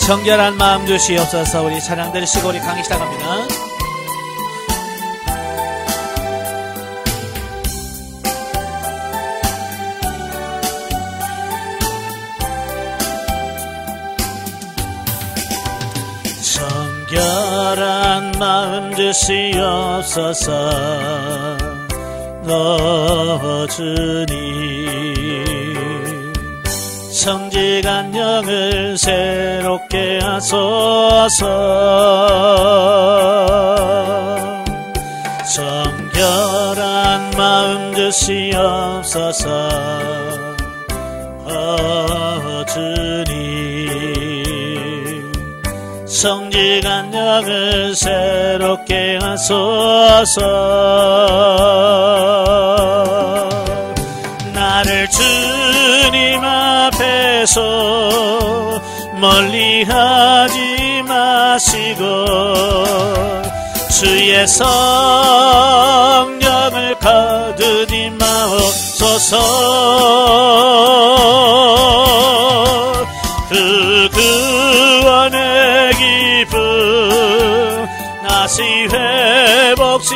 정결한 마음 주시옵소서. 우리 찬양 들으시고 우리 강의 시작합니다. 정결한 마음 주시옵소서. 너 주님 정직한 영을 새롭게 하소서. 정결한 마음 주시옵소서. 주님 정직한 영을 새롭게 하소서. 나를 주님 앞에서 멀리하지 마시고 주의 성령을 가득 임하옵소서. 그 구원의 기쁨 다시 회복시키시며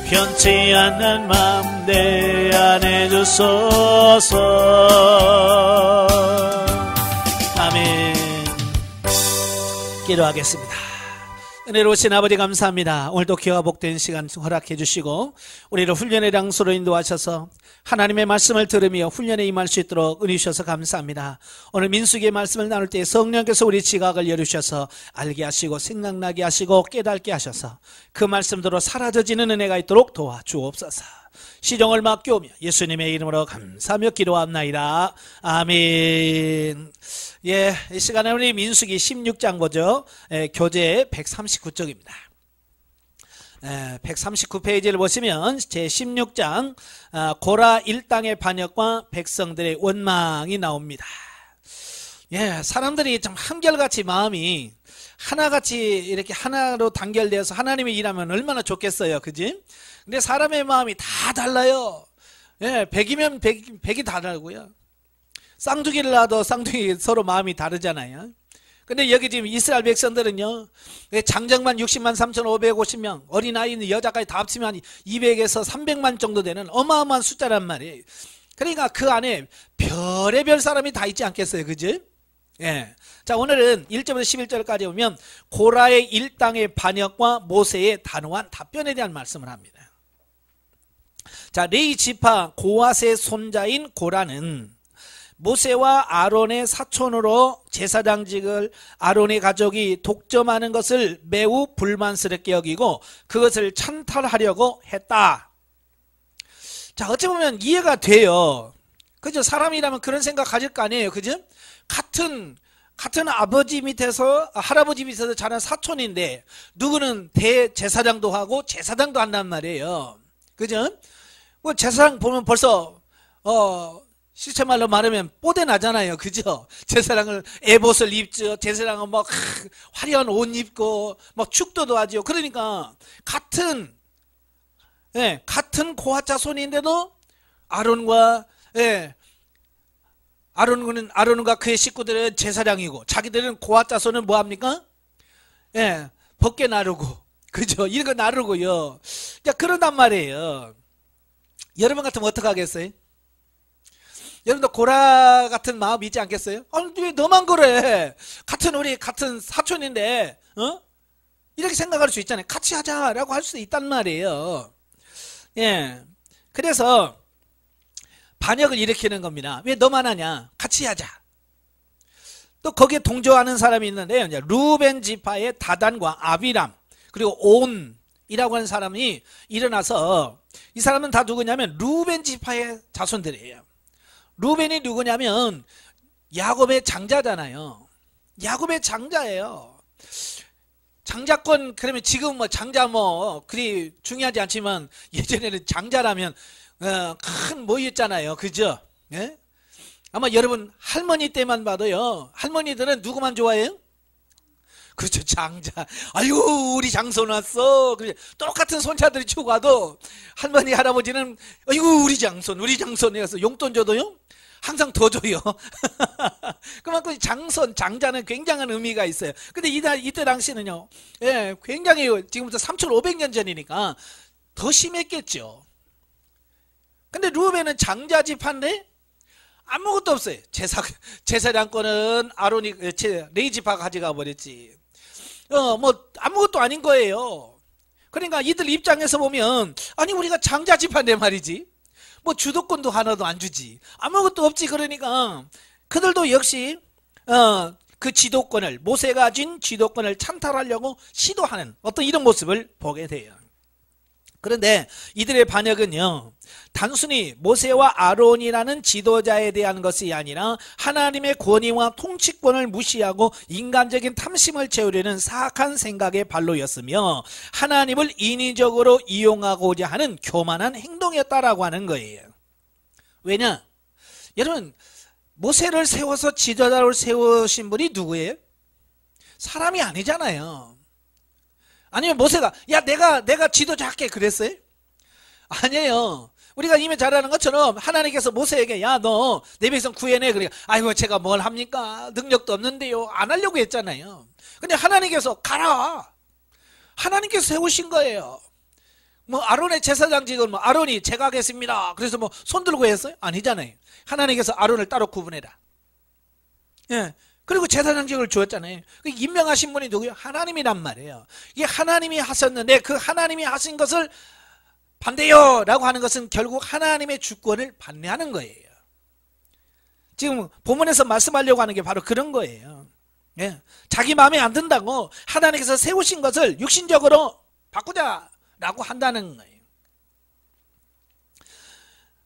변치 않는 마음 내 안에 주소서. 아멘. 기도하겠습니다. 은혜로우신 아버지 감사합니다. 오늘도 귀와 복된 시간 허락해 주시고 우리를 훈련의 장소로 인도하셔서 하나님의 말씀을 들으며 훈련에 임할 수 있도록 은혜 주셔서 감사합니다. 오늘 민수기의 말씀을 나눌 때 성령께서 우리 지각을 열으셔서 알게 하시고 생각나게 하시고 깨닫게 하셔서 그 말씀대로 사라져지는 은혜가 있도록 도와주옵소서. 시종을 맡겨오며 예수님의 이름으로 감사하며 기도합나이다. 아멘. 예, 이 시간에 우리 민수기 16장 보죠. 교재 139쪽입니다. 139페이지를 보시면 제 16장 고라 일당의 반역과 백성들의 원망이 나옵니다. 예, 사람들이 좀 한결같이 마음이 하나같이 이렇게 하나로 단결되어서 하나님이 일하면 얼마나 좋겠어요, 그지? 근데 사람의 마음이 다 달라요. 예, 100이면 100이 다르고요. 쌍둥이를 낳아도 쌍둥이 서로 마음이 다르잖아요. 근데 여기 지금 이스라엘 백성들은요, 장정만 60만 3,550명, 어린아이 여자까지 다 합치면 200에서 300만 정도 되는 어마어마한 숫자란 말이에요. 그러니까 그 안에 별의별 사람이 다 있지 않겠어요, 그지? 예. 자, 오늘은 1절부터 11절까지 보면 고라의 일당의 반역과 모세의 단호한 답변에 대한 말씀을 합니다. 자, 레위 지파 고핫의 손자인 고라는 모세와 아론의 사촌으로 제사장직을 아론의 가족이 독점하는 것을 매우 불만스럽게 여기고 그것을 찬탈하려고 했다. 자, 어찌 보면 이해가 돼요. 그죠? 사람이라면 그런 생각 가질 거 아니에요. 그죠? 같은 아버지 밑에서 할아버지 밑에서 자란 사촌인데 누구는 대제사장도 하고 제사장도 한단 말이에요. 그죠? 뭐 제사장 보면 벌써 시체말로 말하면 뽀대 나잖아요. 그죠? 제사장을 에봇을 입죠. 제사장은 막 화려한 옷 입고 막 축도도 하죠. 그러니까 같은 고핫 자손인데도 아론과 그의 식구들은 제사장이고 자기들은 고핫 자손은 뭐합니까? 벗게 나르고, 그죠? 이런 거 나르고요. 그런단 말이에요. 여러분 같으면 어떡하겠어요? 여러분도 고라 같은 마음 있지 않겠어요? 아니, 왜 너만 그래? 우리 같은 사촌인데, 이렇게 생각할 수 있잖아요. 같이 하자라고 할 수 있단 말이에요. 예. 그래서, 반역을 일으키는 겁니다. 왜 너만 하냐? 같이 하자. 또 거기에 동조하는 사람이 있는데요. 루벤 지파의 다단과 아비람, 그리고 온이라고 하는 사람이 일어나서, 이 사람은 다 누구냐면 루벤 지파의 자손들이에요. 루벤이 누구냐면 야곱의 장자잖아요. 야곱의 장자예요. 장자권, 그러면 지금 장자 그리 중요하지 않지만 예전에는 장자라면 큰 뭐였잖아요. 그죠? 예? 아마 여러분 할머니 때만 봐도요. 할머니들은 누구만 좋아해요? 그렇죠. 장자. 아유, 우리 장손 왔어. 똑같은 손자들이 치고 가도 할머니, 할아버지는 아이고, 우리 장손 해서 용돈 줘도요? 항상 더 줘요. 그만큼 장손, 장자는 굉장한 의미가 있어요. 근데 이때 당시는요, 예, 굉장히 지금부터 3,500년 전이니까 더 심했겠죠. 근데 루벤은 장자 집한데 아무것도 없어요. 제사장권은 아론이 레위 지파가 가져가 버렸지. 뭐 아무것도 아닌 거예요. 그러니까 이들 입장에서 보면 아니 우리가 장자 집한데 말이지. 뭐 주도권도 하나도 안 주지. 아무것도 없지. 그러니까 그들도 역시 그 지도권을 모세가 준 지도권을 찬탈하려고 시도하는 어떤 이런 모습을 보게 돼요. 그런데 이들의 반역은요, 단순히 모세와 아론이라는 지도자에 대한 것이 아니라 하나님의 권위와 통치권을 무시하고 인간적인 탐심을 채우려는 사악한 생각의 발로였으며 하나님을 인위적으로 이용하고자 하는 교만한 행동이었다라고 하는 거예요. 왜냐? 여러분, 모세를 세워서 지도자로 세우신 분이 누구예요? 사람이 아니잖아요. 아니면 모세가 야 내가 지도자 할게 그랬어요? 아니에요. 우리가 이미 잘 아는 것처럼 하나님께서 모세에게 야 너 내 백성 구해내. 그러니까 아이고 제가 뭘 합니까? 능력도 없는데요. 안 하려고 했잖아요. 근데 하나님께서 가라. 하나님께서 세우신 거예요. 뭐 아론의 제사장직은 뭐 아론이 제가 하겠습니다. 그래서 뭐 손 들고 했어요? 아니잖아요. 하나님께서 아론을 따로 구분해라. 예. 그리고 제사장직을 주었잖아요. 임명하신 분이 누구예요? 하나님이란 말이에요. 이게 하나님이 하셨는데 그 하나님이 하신 것을 반대요 라고 하는 것은 결국 하나님의 주권을 반대하는 거예요. 지금 본문에서 말씀하려고 하는 게 바로 그런 거예요. 예. 자기 마음에 안 든다고 하나님께서 세우신 것을 육신적으로 바꾸자 라고 한다는 거예요.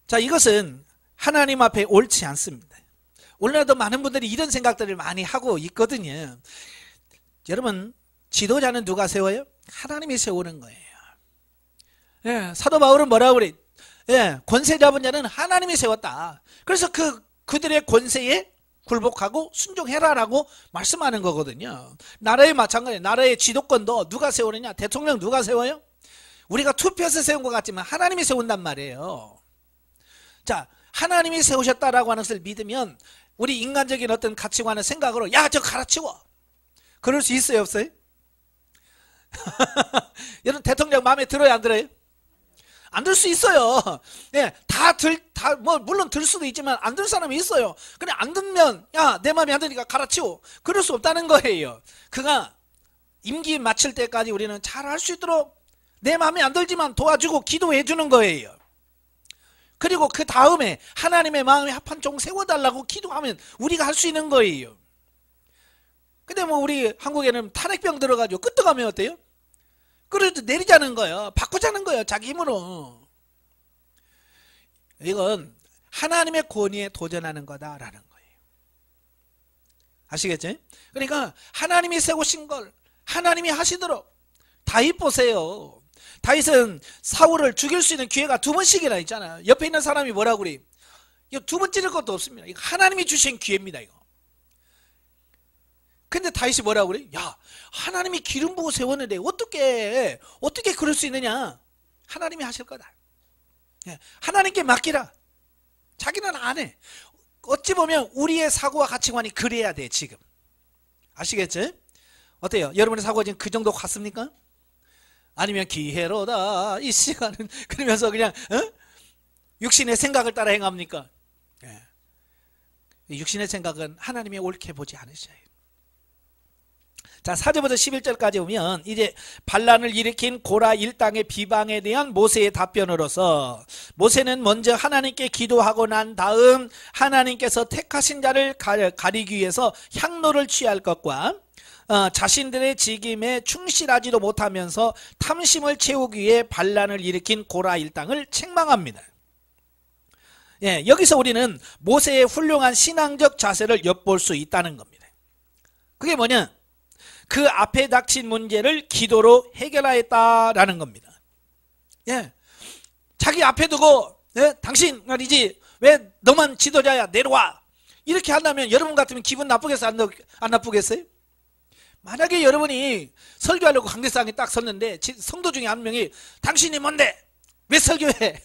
자, 이것은 하나님 앞에 옳지 않습니다. 오늘날도 많은 분들이 이런 생각들을 많이 하고 있거든요. 여러분, 지도자는 누가 세워요? 하나님이 세우는 거예요. 예, 사도 바울은 뭐라고 그래? 예, 권세 잡은 자는 하나님이 세웠다. 그래서 그들의 권세에 굴복하고 순종해라라고 말씀하는 거거든요. 나라에 마찬가지예요. 나라의 지도권도 누가 세우느냐? 대통령 누가 세워요? 우리가 투표해서 세운 것 같지만 하나님이 세운단 말이에요. 자, 하나님이 세우셨다라고 하는 것을 믿으면 우리 인간적인 어떤 가치관의 생각으로 야, 저 갈아치워. 그럴 수 있어요, 없어요? 여러분, 대통령 마음에 들어요, 안 들어요? 안 들 수 있어요. 네, 뭐 물론 들 수도 있지만 안 들 사람이 있어요. 근데 안 들면 야, 내 마음에 안 드니까 갈아치워. 그럴 수 없다는 거예요. 그가 임기 마칠 때까지 우리는 잘 할 수 있도록 내 마음에 안 들지만 도와주고 기도해 주는 거예요. 그리고 그 다음에 하나님의 마음에 합한 종 세워달라고 기도하면 우리가 할 수 있는 거예요. 근데 뭐 우리 한국에는 탄핵병 들어가지고 끄떡하면 어때요? 그래도 내리자는 거예요. 바꾸자는 거예요. 자기 힘으로. 이건 하나님의 권위에 도전하는 거다라는 거예요. 아시겠죠? 그러니까 하나님이 세우신 걸 하나님이 하시도록. 다윗 보세요. 다윗은 사울을 죽일 수 있는 기회가 2번씩이나 있잖아요. 옆에 있는 사람이 뭐라고 그래요? 이거 2번 찌를 것도 없습니다. 이거 하나님이 주신 기회입니다. 이거. 근데 다윗이 뭐라고 그래요? 야, 하나님이 기름 부어 세웠는데 어떻게 그럴 수 있느냐? 하나님이 하실 거다. 하나님께 맡기라. 자기는 안 해. 어찌 보면 우리의 사고와 가치관이 그래야 돼 지금. 아시겠죠? 어때요? 여러분의 사고가 지금 그 정도 갔습니까? 아니면 기회로다 이 시간은 그러면서 그냥 육신의 생각을 따라 행합니까? 예. 육신의 생각은 하나님이 옳게 보지 않으셔요. 자, 4절부터 11절까지 보면 이제 반란을 일으킨 고라 일당의 비방에 대한 모세의 답변으로서 모세는 먼저 하나님께 기도하고 난 다음 하나님께서 택하신 자를 가리기 위해서 향로를 취할 것과 자신들의 직임에 충실하지도 못하면서 탐심을 채우기 위해 반란을 일으킨 고라 일당을 책망합니다. 예, 여기서 우리는 모세의 훌륭한 신앙적 자세를 엿볼 수 있다는 겁니다. 그게 뭐냐? 그 앞에 닥친 문제를 기도로 해결하였다라는 겁니다. 예, 자기 앞에 두고 당신 말이지 왜 너만 지도자야 내려와 이렇게 한다면 여러분 같으면 기분 나쁘겠어요? 안 나쁘겠어요? 만약에 여러분이 설교하려고 강대상에 딱 섰는데 성도 중에 한 명이 당신이 뭔데? 왜 설교해?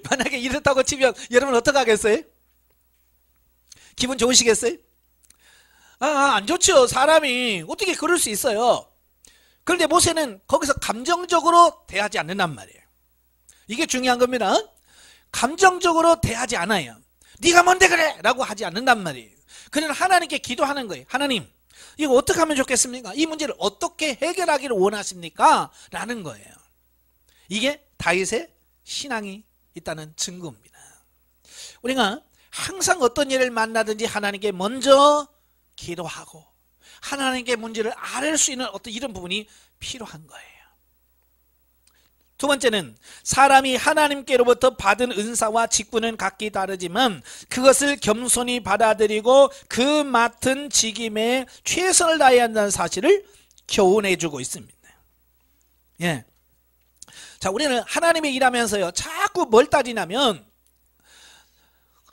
만약에 이렇다고 치면 여러분 어떡하겠어요? 기분 좋으시겠어요? 안 좋죠. 사람이 어떻게 그럴 수 있어요. 그런데 모세는 거기서 감정적으로 대하지 않는단 말이에요. 이게 중요한 겁니다. 감정적으로 대하지 않아요. 네가 뭔데 그래? 라고 하지 않는단 말이에요. 그는 하나님께 기도하는 거예요. 하나님, 이거 어떻게 하면 좋겠습니까? 이 문제를 어떻게 해결하기를 원하십니까? 라는 거예요. 이게 다윗의 신앙이 있다는 증거입니다. 우리가 항상 어떤 일을 만나든지 하나님께 먼저 기도하고 하나님께 문제를 알 수 있는 어떤 이런 부분이 필요한 거예요. 두 번째는 사람이 하나님께로부터 받은 은사와 직분은 각기 다르지만 그것을 겸손히 받아들이고 그 맡은 직임에 최선을 다해야 한다는 사실을 교훈해 주고 있습니다. 예. 자, 우리는 하나님의 일하면서요, 자꾸 뭘 따지냐면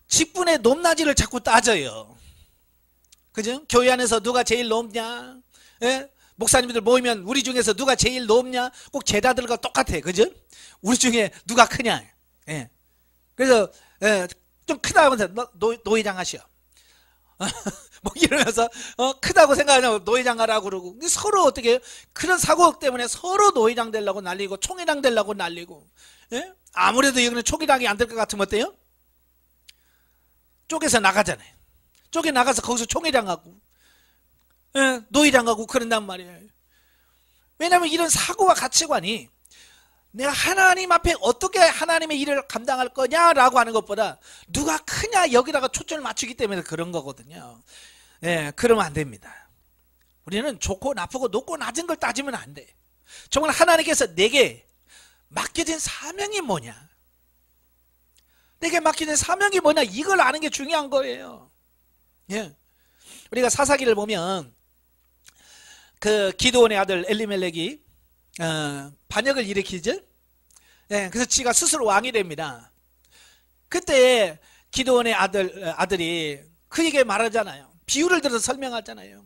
직분의 높낮이를 자꾸 따져요. 그죠? 교회 안에서 누가 제일 높냐? 예? 목사님들 모이면 우리 중에서 누가 제일 높냐? 꼭 제자들과 똑같아. 그죠? 우리 중에 누가 크냐? 예. 그래서, 예, 좀 크다 하면서 노회장 하시오. 뭐 이러면서, 크다고 생각하냐고 노회장 하라고 그러고. 서로 어떻게, 그런 사고 때문에 서로 노회장 되려고 난리고, 총회장 되려고 난리고. 예? 아무래도 여기는 총회장이 안 될 것 같으면 어때요? 쪼개서 나가잖아요. 쪼개 나가서 거기서 총회장 하고. 예, 노회장하고 그런단 말이에요. 왜냐하면 이런 사고와 가치관이 내가 하나님 앞에 어떻게 하나님의 일을 감당할 거냐라고 하는 것보다 누가 크냐 여기다가 초점을 맞추기 때문에 그런 거거든요. 예, 그러면 안 됩니다. 우리는 좋고 나쁘고 높고 낮은 걸 따지면 안 돼. 정말 하나님께서 내게 맡겨진 사명이 뭐냐, 내게 맡겨진 사명이 뭐냐, 이걸 아는 게 중요한 거예요. 예, 우리가 사사기를 보면 그 기드온의 아들 엘리멜렉이 반역을 일으키죠. 예, 그래서 지가 스스로 왕이 됩니다. 그때 기드온의 아들이 그에게 말하잖아요. 비유를 들어서 설명하잖아요.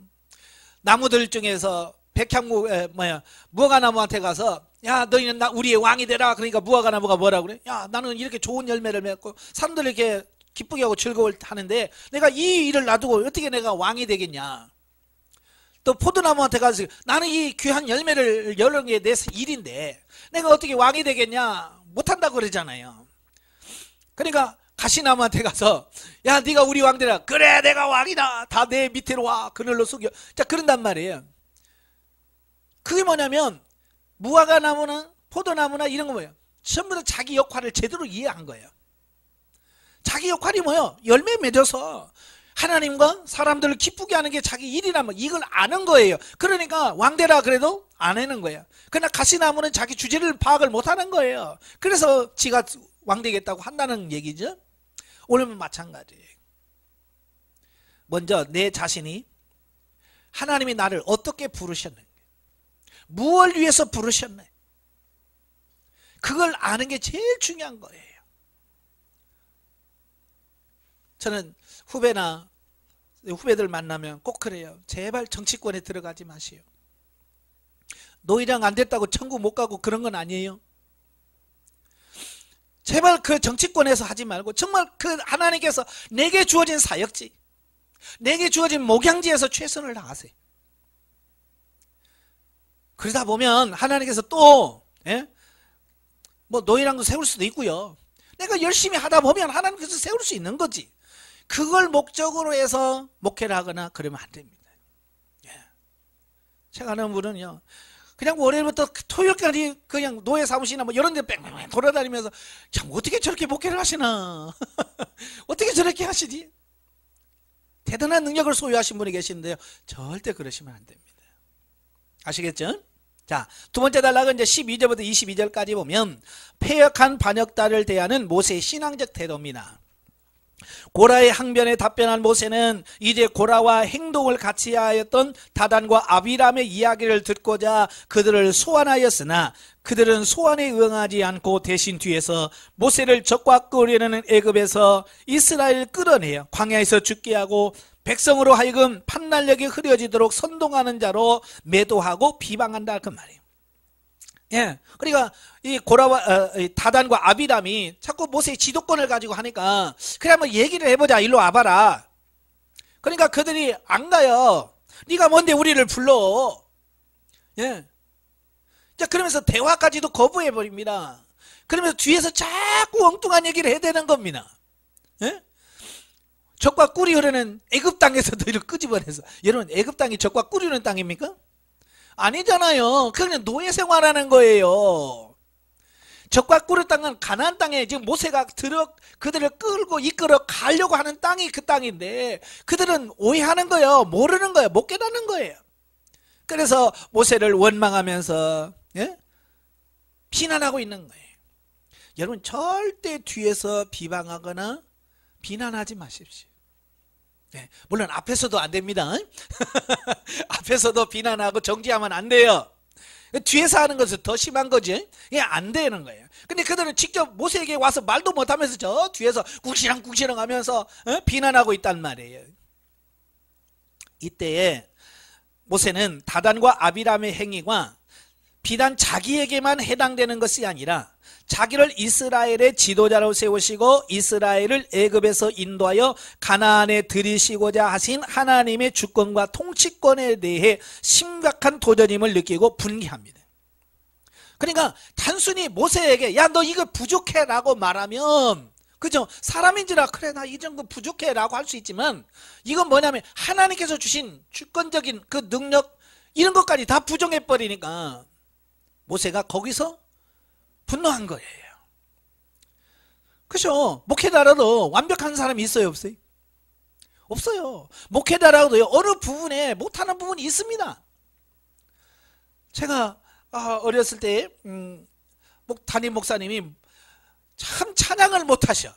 나무들 중에서 무화과 나무한테 가서 야, 너희는 우리의 왕이 되라. 그러니까 무화과 나무가 뭐라고 그래? 야, 나는 이렇게 좋은 열매를 맺고 사람들 이렇게 기쁘게 하고 즐거울 하는데 내가 이 일을 놔두고 어떻게 내가 왕이 되겠냐. 또 포도나무한테 가서 나는 이 귀한 열매를 여러 개 내 일인데 내가 어떻게 왕이 되겠냐, 못한다고 그러잖아요. 그러니까 가시나무한테 가서 야, 네가 우리 왕 되라. 그래, 내가 왕이다. 다 내 밑으로 와. 그늘로 숙여. 자, 그런단 말이에요. 그게 뭐냐면 무화과 나무나 포도나무나 이런 거 뭐예요? 전부 다 자기 역할을 제대로 이해한 거예요. 자기 역할이 뭐예요? 열매 맺어서 하나님과 사람들을 기쁘게 하는 게 자기 일이라면 이걸 아는 거예요. 그러니까 왕되라 그래도 안 하는 거예요. 그러나 가시나무는 자기 주제를 파악을 못하는 거예요. 그래서 지가 왕되겠다고 한다는 얘기죠. 오늘은 마찬가지예요. 먼저 내 자신이 하나님이 나를 어떻게 부르셨는가, 무엇을 위해서 부르셨는가, 그걸 아는 게 제일 중요한 거예요. 저는 후배들 만나면 꼭 그래요. 제발 정치권에 들어가지 마시오. 노회장 안 됐다고 천국 못 가고 그런 건 아니에요. 제발 그 정치권에서 하지 말고 정말 그 하나님께서 내게 주어진 사역지, 내게 주어진 목양지에서 최선을 다하세요. 그러다 보면 하나님께서 또 뭐 노회장도 세울 수도 있고요. 내가 열심히 하다 보면 하나님께서 세울 수 있는 거지. 그걸 목적으로 해서 목회를 하거나 그러면 안 됩니다. 예. 제가 아는 분은요, 그냥 월요일부터 토요일까지 그냥 노예 사무실이나 뭐 이런 데 뺑뺑 돌아다니면서 참 어떻게 저렇게 목회를 하시나 어떻게 저렇게 하시지? 대단한 능력을 소유하신 분이 계시는데요, 절대 그러시면 안 됩니다. 아시겠죠? 자, 두 번째 단락은 이제 12절부터 22절까지 보면 패역한 반역자를 대하는 모세의 신앙적 태도입니다. 고라의 항변에 답변한 모세는 이제 고라와 행동을 같이 하였던 다단과 아비람의 이야기를 듣고자 그들을 소환하였으나 그들은 소환에 응하지 않고 대신 뒤에서 모세를 적과 끄려는 애굽에서 이스라엘을 끌어내어 광야에서 죽게 하고 백성으로 하여금 판단력이 흐려지도록 선동하는 자로 매도하고 비방한다 그 말이에요. 예, 그러니까 이 고라와 다단과 아비람이 자꾸 모세의 지도권을 가지고 하니까 그래 한번 얘기를 해보자. 일로 와봐라. 그러니까 그들이 안 가요. 네가 뭔데 우리를 불러? 예. 자, 그러면서 대화까지도 거부해 버립니다. 그러면서 뒤에서 자꾸 엉뚱한 얘기를 해야 되는 겁니다. 예? 젖과 꿀이 흐르는 애굽 땅에서도 이렇게 끄집어내서, 여러분 애굽 땅이 젖과 꿀이 흐르는 땅입니까? 아니잖아요. 그냥 노예 생활하는 거예요. 젖과 꿀의 땅은 가나안 땅에 지금 모세가 그들을 끌고 이끌어 가려고 하는 땅이 그 땅인데 그들은 오해하는 거예요. 모르는 거예요. 못 깨닫는 거예요. 그래서 모세를 원망하면서 예? 비난하고 있는 거예요. 여러분 절대 뒤에서 비방하거나 비난하지 마십시오. 네, 물론 앞에서도 안 됩니다. 앞에서도 비난하고 정지하면 안 돼요. 뒤에서 하는 것은 더 심한 거지. 이게 안 되는 거예요. 근데 그들은 직접 모세에게 와서 말도 못하면서 저 뒤에서 꿍시렁 하면서 비난하고 있단 말이에요. 이때에 모세는 다단과 아비람의 행위가 비단 자기에게만 해당되는 것이 아니라 자기를 이스라엘의 지도자로 세우시고 이스라엘을 애굽에서 인도하여 가나안에 들이시고자 하신 하나님의 주권과 통치권에 대해 심각한 도전임을 느끼고 분개합니다. 그러니까 단순히 모세에게 야 너 이거 부족해 라고 말하면 그죠? 사람인지라 그래 나 이 정도 부족해 라고 할 수 있지만 이건 뭐냐면 하나님께서 주신 주권적인 그 능력 이런 것까지 다 부정해 버리니까 모세가 거기서 분노한 거예요. 그죠? 목회자라도 완벽한 사람이 있어요 없어요? 없어요. 목회자라도요 어느 부분에 못하는 부분이 있습니다. 제가 어렸을 때 담임 목사님이 참 찬양을 못하셔.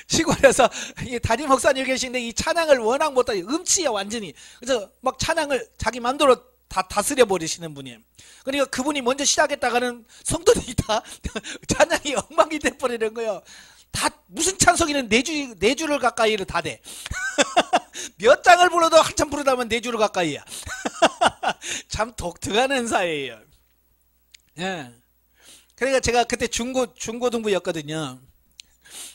시골에서 담임 목사님 계신데 이 찬양을 워낙 못하셔. 음치야 완전히. 그래서 막 찬양을 자기 맘대로 다 다스려 버리시는 분이에요. 그러니까 그분이 먼저 시작했다가는 성도들이 다 찬양이 엉망이 돼버리는 거예요. 다 무슨 찬송이는 네 줄을 가까이를 다 돼. 몇 장을 불러도 한참 부르다 보면 4줄을 가까이야. 참 독특한 은사예요. 예. 그러니까 제가 그때 중고등부였거든요.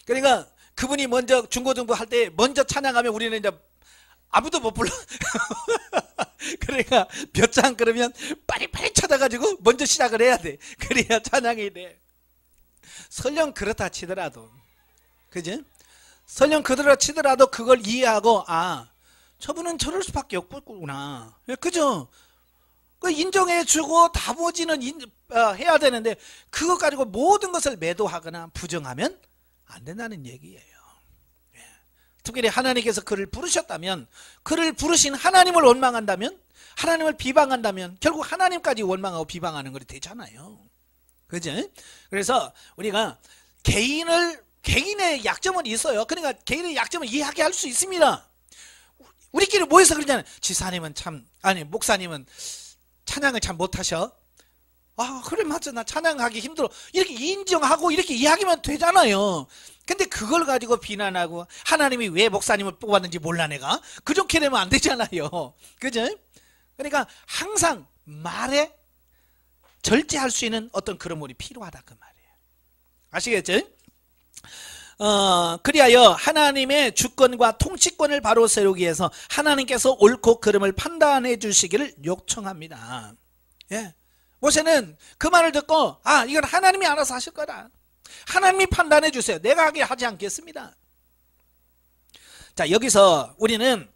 그러니까 그분이 먼저 중고등부 할 때 먼저 찬양하면 우리는 이제 아무도 못 불러. 그러니까 몇 장 그러면 빨리빨리 찾아가지고 먼저 시작을 해야 돼. 그래야 찬양이 돼. 설령 그렇다 치더라도 그지? 설령 그렇다 치더라도 그걸 이해하고 저분은 저럴 수밖에 없구나. 그죠? 그 인정해주고 나머지는 해야 되는데 그것 가지고 모든 것을 매도하거나 부정하면 안 된다는 얘기예요. 특별히 하나님께서 그를 부르셨다면 그를 부르신 하나님을 원망한다면 하나님을 비방한다면 결국 하나님까지 원망하고 비방하는 것이 되잖아요. 그죠? 그래서 우리가 개인의 약점은 있어요. 그러니까 개인의 약점을 이해하게 할 수 있습니다. 우리끼리 모여서 그러잖아요. 지사님은 목사님은 찬양을 참 못하셔. 그래 맞아 나 찬양하기 힘들어. 이렇게 인정하고 이렇게 이야기하면 되잖아요. 근데 그걸 가지고 비난하고 하나님이 왜 목사님을 뽑았는지 몰라 내가. 그렇게 되면 안 되잖아요. 그죠? 그러니까 항상 말에 절제할 수 있는 어떤 그런 물이 필요하다 그 말이에요. 아시겠죠? 그리하여 하나님의 주권과 통치권을 바로 세우기 위해서 하나님께서 옳고 그름을 판단해 주시기를 요청합니다. 예. 모세는 그 말을 듣고 이건 하나님이 알아서 하실 거다. 하나님이 판단해 주세요. 내가 하게 하지 않겠습니다. 자, 여기서 우리는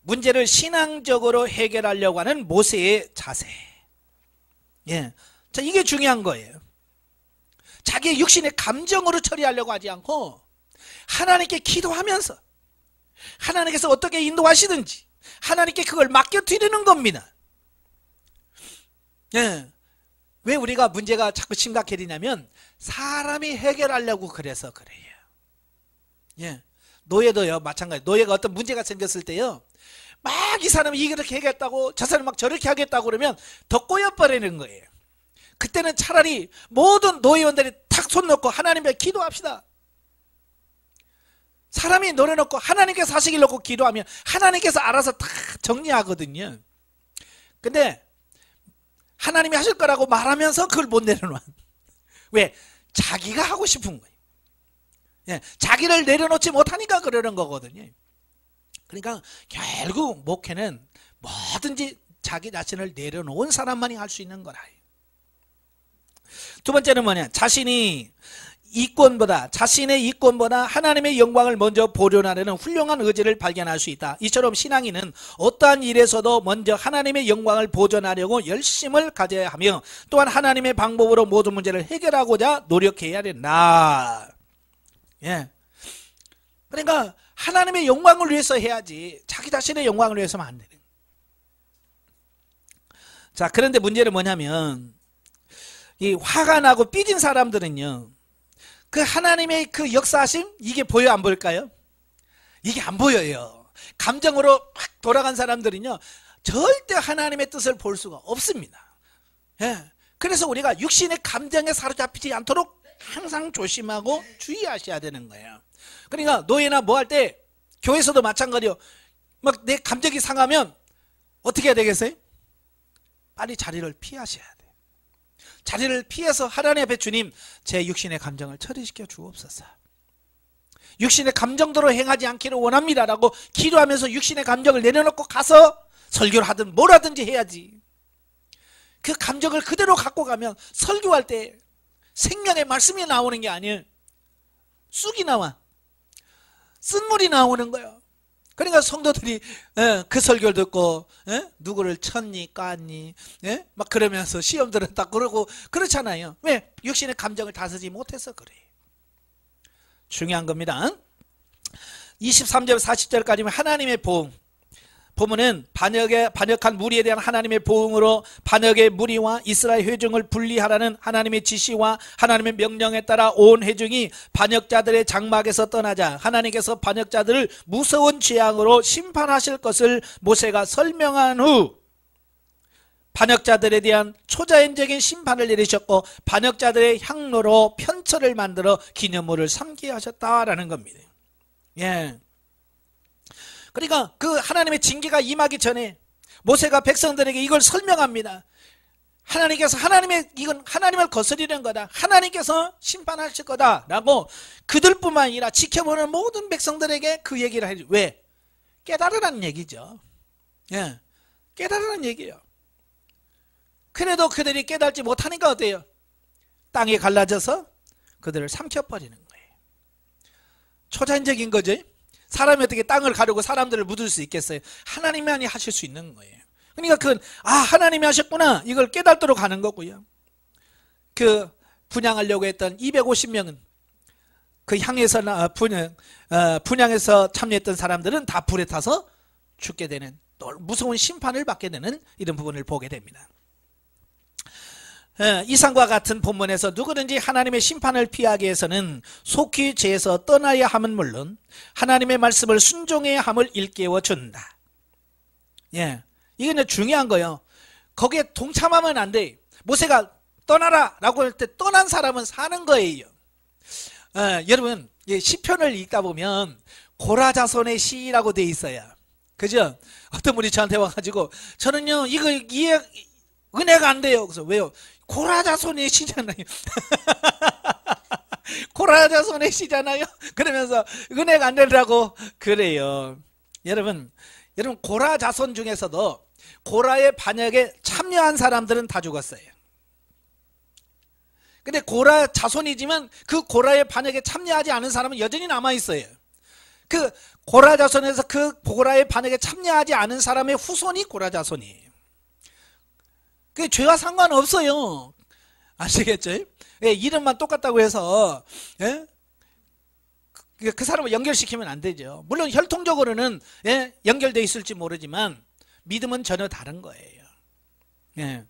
문제를 신앙적으로 해결하려고 하는 모세의 자세. 예. 자, 이게 중요한 거예요. 자기의 육신의 감정으로 처리하려고 하지 않고 하나님께 기도하면서 하나님께서 어떻게 인도하시든지 하나님께 그걸 맡겨드리는 겁니다. 예. 왜 우리가 문제가 자꾸 심각해지냐면 사람이 해결하려고 그래서 그래요. 예. 노예도요 마찬가지. 노예가 어떤 문제가 생겼을 때요 막 이 사람이 이렇게 하겠다고 저 사람이 막 저렇게 하겠다고 그러면 더 꼬여버리는 거예요. 그때는 차라리 모든 노예원들이 탁 손 놓고 하나님께 기도합시다. 사람이 노려놓고 하나님께서 하시길 놓고 기도하면 하나님께서 알아서 다 정리하거든요. 근데 하나님이 하실 거라고 말하면서 그걸 못 내려놔. 왜? 자기가 하고 싶은 거예요. 예, 자기를 내려놓지 못하니까 그러는 거거든요. 그러니까 결국 목회는 뭐든지 자기 자신을 내려놓은 사람만이 할 수 있는 거라. 두 번째는 뭐냐? 자신의 이권보다 하나님의 영광을 먼저 보존하려는 훌륭한 의지를 발견할 수 있다. 이처럼 신앙인은 어떠한 일에서도 먼저 하나님의 영광을 보존하려고 열심을 가져야 하며 또한 하나님의 방법으로 모든 문제를 해결하고자 노력해야 된다. 예. 그러니까 하나님의 영광을 위해서 해야지 자기 자신의 영광을 위해서는 안 되는. 자, 그런데 문제는 뭐냐면 이 화가 나고 삐진 사람들은요, 그 하나님의 그 역사하심 이게 보여 안 보일까요? 이게 안 보여요. 감정으로 확 돌아간 사람들은요 절대 하나님의 뜻을 볼 수가 없습니다. 예. 그래서 우리가 육신의 감정에 사로잡히지 않도록 항상 조심하고 주의하셔야 되는 거예요. 그러니까 노예나 뭐 할 때 교회에서도 마찬가지요. 막 내 감정이 상하면 어떻게 해야 되겠어요? 빨리 자리를 피하셔야 돼요. 자리를 피해서 하나님 앞에 주님, 제 육신의 감정을 처리시켜 주옵소서. 육신의 감정대로 행하지 않기를 원합니다 라고 기도하면서 육신의 감정을 내려놓고 가서 설교를 하든 뭘 하든지 해야지. 그 감정을 그대로 갖고 가면 설교할 때 생명의 말씀이 나오는 게 아니에요. 쑥이 나와. 쓴물이 나오는 거예요. 그러니까 성도들이 그 설교를 듣고 누구를 쳤니 깠니 막 그러면서 시험 들었다 그러고 그렇잖아요. 왜? 육신의 감정을 다스리지 못해서 그래. 중요한 겁니다. 23절 40절까지는 하나님의 보응. 본문은 반역한 무리에 대한 하나님의 보응으로 반역의 무리와 이스라엘 회중을 분리하라는 하나님의 지시와 하나님의 명령에 따라 온 회중이 반역자들의 장막에서 떠나자 하나님께서 반역자들을 무서운 재앙으로 심판하실 것을 모세가 설명한 후 반역자들에 대한 초자연적인 심판을 내리셨고 반역자들의 향로로 편처를 만들어 기념물을 삼게 하셨다라는 겁니다. 예. 그러니까 그 하나님의 징계가 임하기 전에 모세가 백성들에게 이걸 설명합니다. 하나님께서 이건 하나님을 거스리는 거다. 하나님께서 심판하실 거다라고 그들뿐만 아니라 지켜보는 모든 백성들에게 그 얘기를 해줘. 왜? 깨달으라는 얘기죠. 예, 깨달으라는 얘기예요. 그래도 그들이 깨달지 못하니까 어때요? 땅이 갈라져서 그들을 삼켜버리는 거예요. 초자연적인 거죠. 사람이 어떻게 땅을 가르고 사람들을 묻을 수 있겠어요? 하나님만이 하실 수 있는 거예요. 그러니까 그건 하나님이 하셨구나 이걸 깨닫도록 하는 거고요. 그 분양하려고 했던 250명은 그 향에서 분양에서 참여했던 사람들은 다 불에 타서 죽게 되는 또 무서운 심판을 받게 되는 이런 부분을 보게 됩니다. 이상과 같은 본문에서 누구든지 하나님의 심판을 피하기 위해서는 속히 죄에서 떠나야 함은 물론 하나님의 말씀을 순종해야 함을 일깨워 준다. 예, 이게 중요한 거예요. 거기에 동참하면 안 돼. 모세가 떠나라 라고 할 때 떠난 사람은 사는 거예요. 여러분 시편을 읽다 보면 고라자손의 시라고 돼 있어요. 그죠? 어떤 분이 저한테 와가지고 저는요 이거 은혜가 안 돼요. 그래서 왜요? 고라자손의 시잖아요. 고라자손의 시잖아요. 그러면서 은혜가 안 되더라고 그래요. 여러분 고라자손 중에서도 고라의 반역에 참여한 사람들은 다 죽었어요. 근데 고라 자손이지만 그 고라의 반역에 참여하지 않은 사람은 여전히 남아있어요. 그 고라 자손에서 그 고라의 반역에 참여하지 않은 사람의 후손이 고라 자손이에요. 그 죄와 상관없어요. 아시겠죠? 예, 이름만 똑같다고 해서 예? 그 사람을 연결시키면 안 되죠. 물론 혈통적으로는 예, 연결되어 있을지 모르지만 믿음은 전혀 다른 거예요. 예.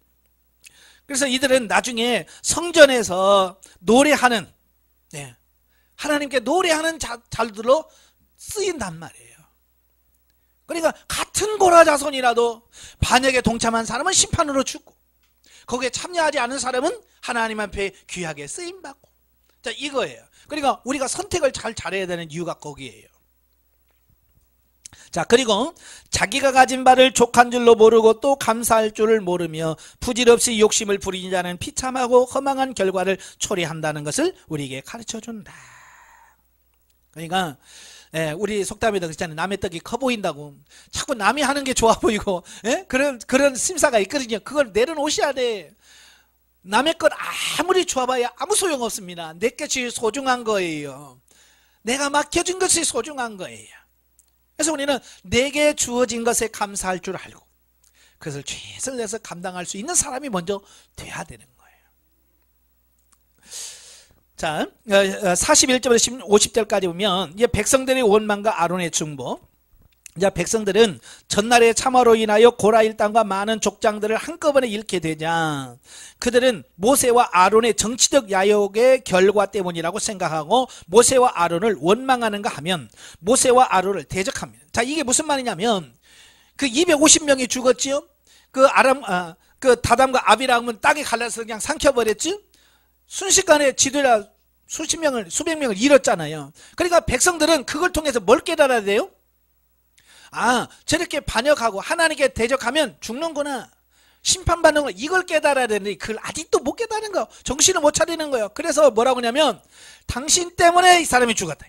그래서 이들은 나중에 성전에서 노래하는 예, 하나님께 노래하는 자들로 쓰인단 말이에요. 그러니까 같은 고라 자손이라도 반역에 동참한 사람은 심판으로 죽고 거기에 참여하지 않은 사람은 하나님 앞에 귀하게 쓰임받고 자, 이거예요. 그러니까 우리가 선택을 잘해야 되는 이유가 거기에요. 자, 그리고 자기가 가진 바를 족한 줄로 모르고 또 감사할 줄을 모르며 부질없이 욕심을 부리는 자는 비참하고 허망한 결과를 초래한다는 것을 우리에게 가르쳐준다. 그러니까 우리 속담에도 그렇잖아요. 남의 떡이 커 보인다고. 자꾸 남이 하는 게 좋아 보이고 그런 심사가 있거든요. 그걸 내려놓으셔야 돼. 남의 것 아무리 좋아봐야 아무 소용없습니다. 내 것이 소중한 거예요. 내가 맡겨준 것이 소중한 거예요. 그래서 우리는 내게 주어진 것에 감사할 줄 알고 그것을 최선을 내서 감당할 수 있는 사람이 먼저 돼야 되는 거예요. 자, 41절부터 50절까지 보면 이제 백성들의 원망과 아론의 중보. 이제 백성들은 전날의 참화로 인하여 고라 일당과 많은 족장들을 한꺼번에 잃게 되자 그들은 모세와 아론의 정치적 야욕의 결과 때문이라고 생각하고 모세와 아론을 원망하는가 하면 모세와 아론을 대적합니다. 자, 이게 무슨 말이냐면 그 250명이 죽었지요. 그 다담과 아비람은 땅에 갈라서 그냥 삼켜버렸지. 순식간에 지도자 수백 명을 잃었잖아요. 그러니까 백성들은 그걸 통해서 뭘 깨달아야 돼요? 아, 저렇게 반역하고 하나님께 대적하면 죽는구나. 심판받는 거 이걸 깨달아야 되는데 그걸 아직도 못 깨달은 거. 정신을 못 차리는 거예요. 그래서 뭐라고 하냐면 당신 때문에 이 사람이 죽었다.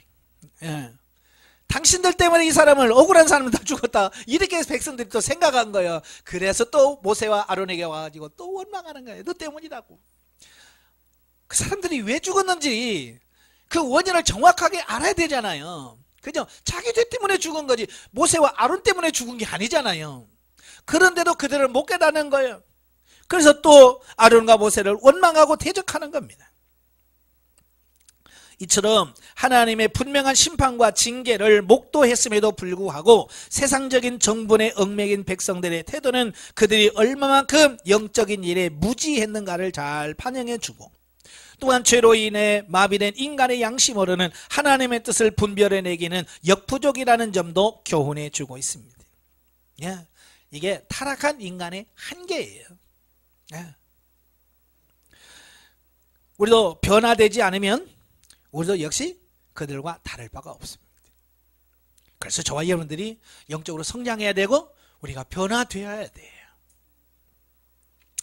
당신들 때문에 이 사람을 억울한 사람은 다 죽었다. 이렇게 백성들이 또 생각한 거예요. 그래서 또 모세와 아론에게 와가지고 또 원망하는 거예요. 너 때문이라고. 그 사람들이 왜 죽었는지 그 원인을 정확하게 알아야 되잖아요. 그죠? 자기 죄 때문에 죽은 거지 모세와 아론 때문에 죽은 게 아니잖아요. 그런데도 그들을 못 깨닫는 거예요. 그래서 또 아론과 모세를 원망하고 대적하는 겁니다. 이처럼 하나님의 분명한 심판과 징계를 목도했음에도 불구하고 세상적인 정분에 얽매인 백성들의 태도는 그들이 얼마만큼 영적인 일에 무지했는가를 잘 반영해주고 또한 죄로 인해 마비된 인간의 양심으로는 하나님의 뜻을 분별해내기는 역부족이라는 점도 교훈해주고 있습니다. 이게 타락한 인간의 한계예요. 우리도 변화되지 않으면 우리도 역시 그들과 다를 바가 없습니다. 그래서 저와 여러분들이 영적으로 성장해야 되고 우리가 변화되어야 돼요.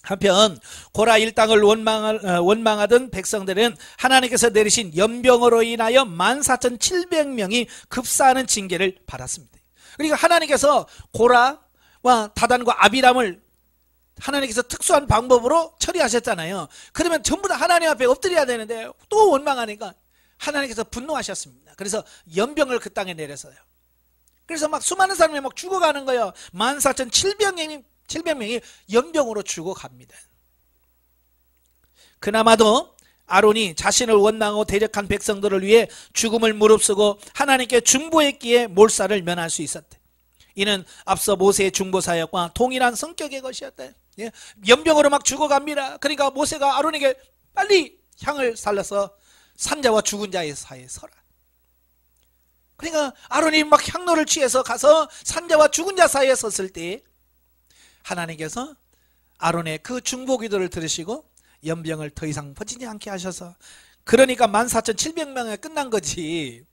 한편 고라 일당을 원망하던 백성들은 하나님께서 내리신 연병으로 인하여 14,700명이 급사하는 징계를 받았습니다. 그러니까 하나님께서 고라와 다단과 아비람을 하나님께서 특수한 방법으로 처리하셨잖아요. 그러면 전부 다 하나님 앞에 엎드려야 되는데 또 원망하니까 하나님께서 분노하셨습니다. 그래서 연병을 그 땅에 내렸어요. 그래서 막 수많은 사람이 막 죽어가는 거예요. 14,700명이 연병으로 죽어갑니다. 그나마도 아론이 자신을 원망하고 대적한 백성들을 위해 죽음을 무릅쓰고 하나님께 중보했기에 몰살을 면할 수 있었대. 이는 앞서 모세의 중보 사역과 동일한 성격의 것이었대. 연병으로 막 죽어갑니다. 그러니까 모세가 아론에게 빨리 향을 살려서 산자와 죽은 자의 사이에 서라. 그러니까 아론이 막 향로를 취해서 가서 산자와 죽은 자 사이에 섰을 때 하나님께서 아론의 그 중보 기도를 들으시고 연병을 더 이상 퍼지지 않게 하셔서 그러니까 14,700명에 끝난 거지.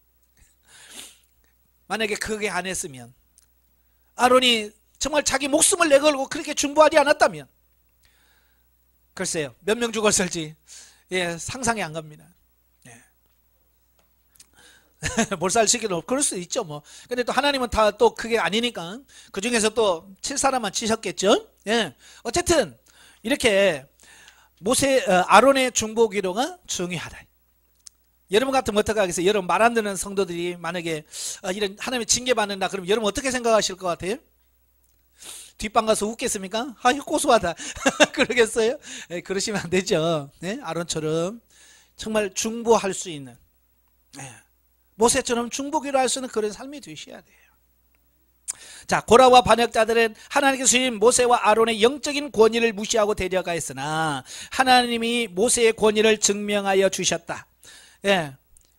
만약에 그게 안 했으면 아론이 정말 자기 목숨을 내걸고 그렇게 중보하지 않았다면 글쎄요 몇 명 죽었을지 상상이 안 갑니다. 몰살시키는 그럴 수 있죠 뭐. 근데 또 하나님은 다 또 그게 아니니까 그 중에서 또 7사람만 치셨겠죠. 어쨌든 이렇게 아론의 중보 기도가 중요하다. 여러분 같으면 어떻게 하겠어요? 여러분 말 안 듣는 성도들이 만약에 이런 하나님의 징계 받는다 그러면 여러분 어떻게 생각하실 것 같아요? 뒷방 가서 웃겠습니까? 아 이거 고소하다 그러겠어요? 그러시면 안 되죠. 아론처럼 정말 중보할 수 있는 모세처럼 중보기로 할 수 있는 그런 삶이 되셔야 돼요. 자, 고라와 반역자들은 하나님께서 주신 모세와 아론의 영적인 권위를 무시하고 대적하였으나 하나님이 모세의 권위를 증명하여 주셨다.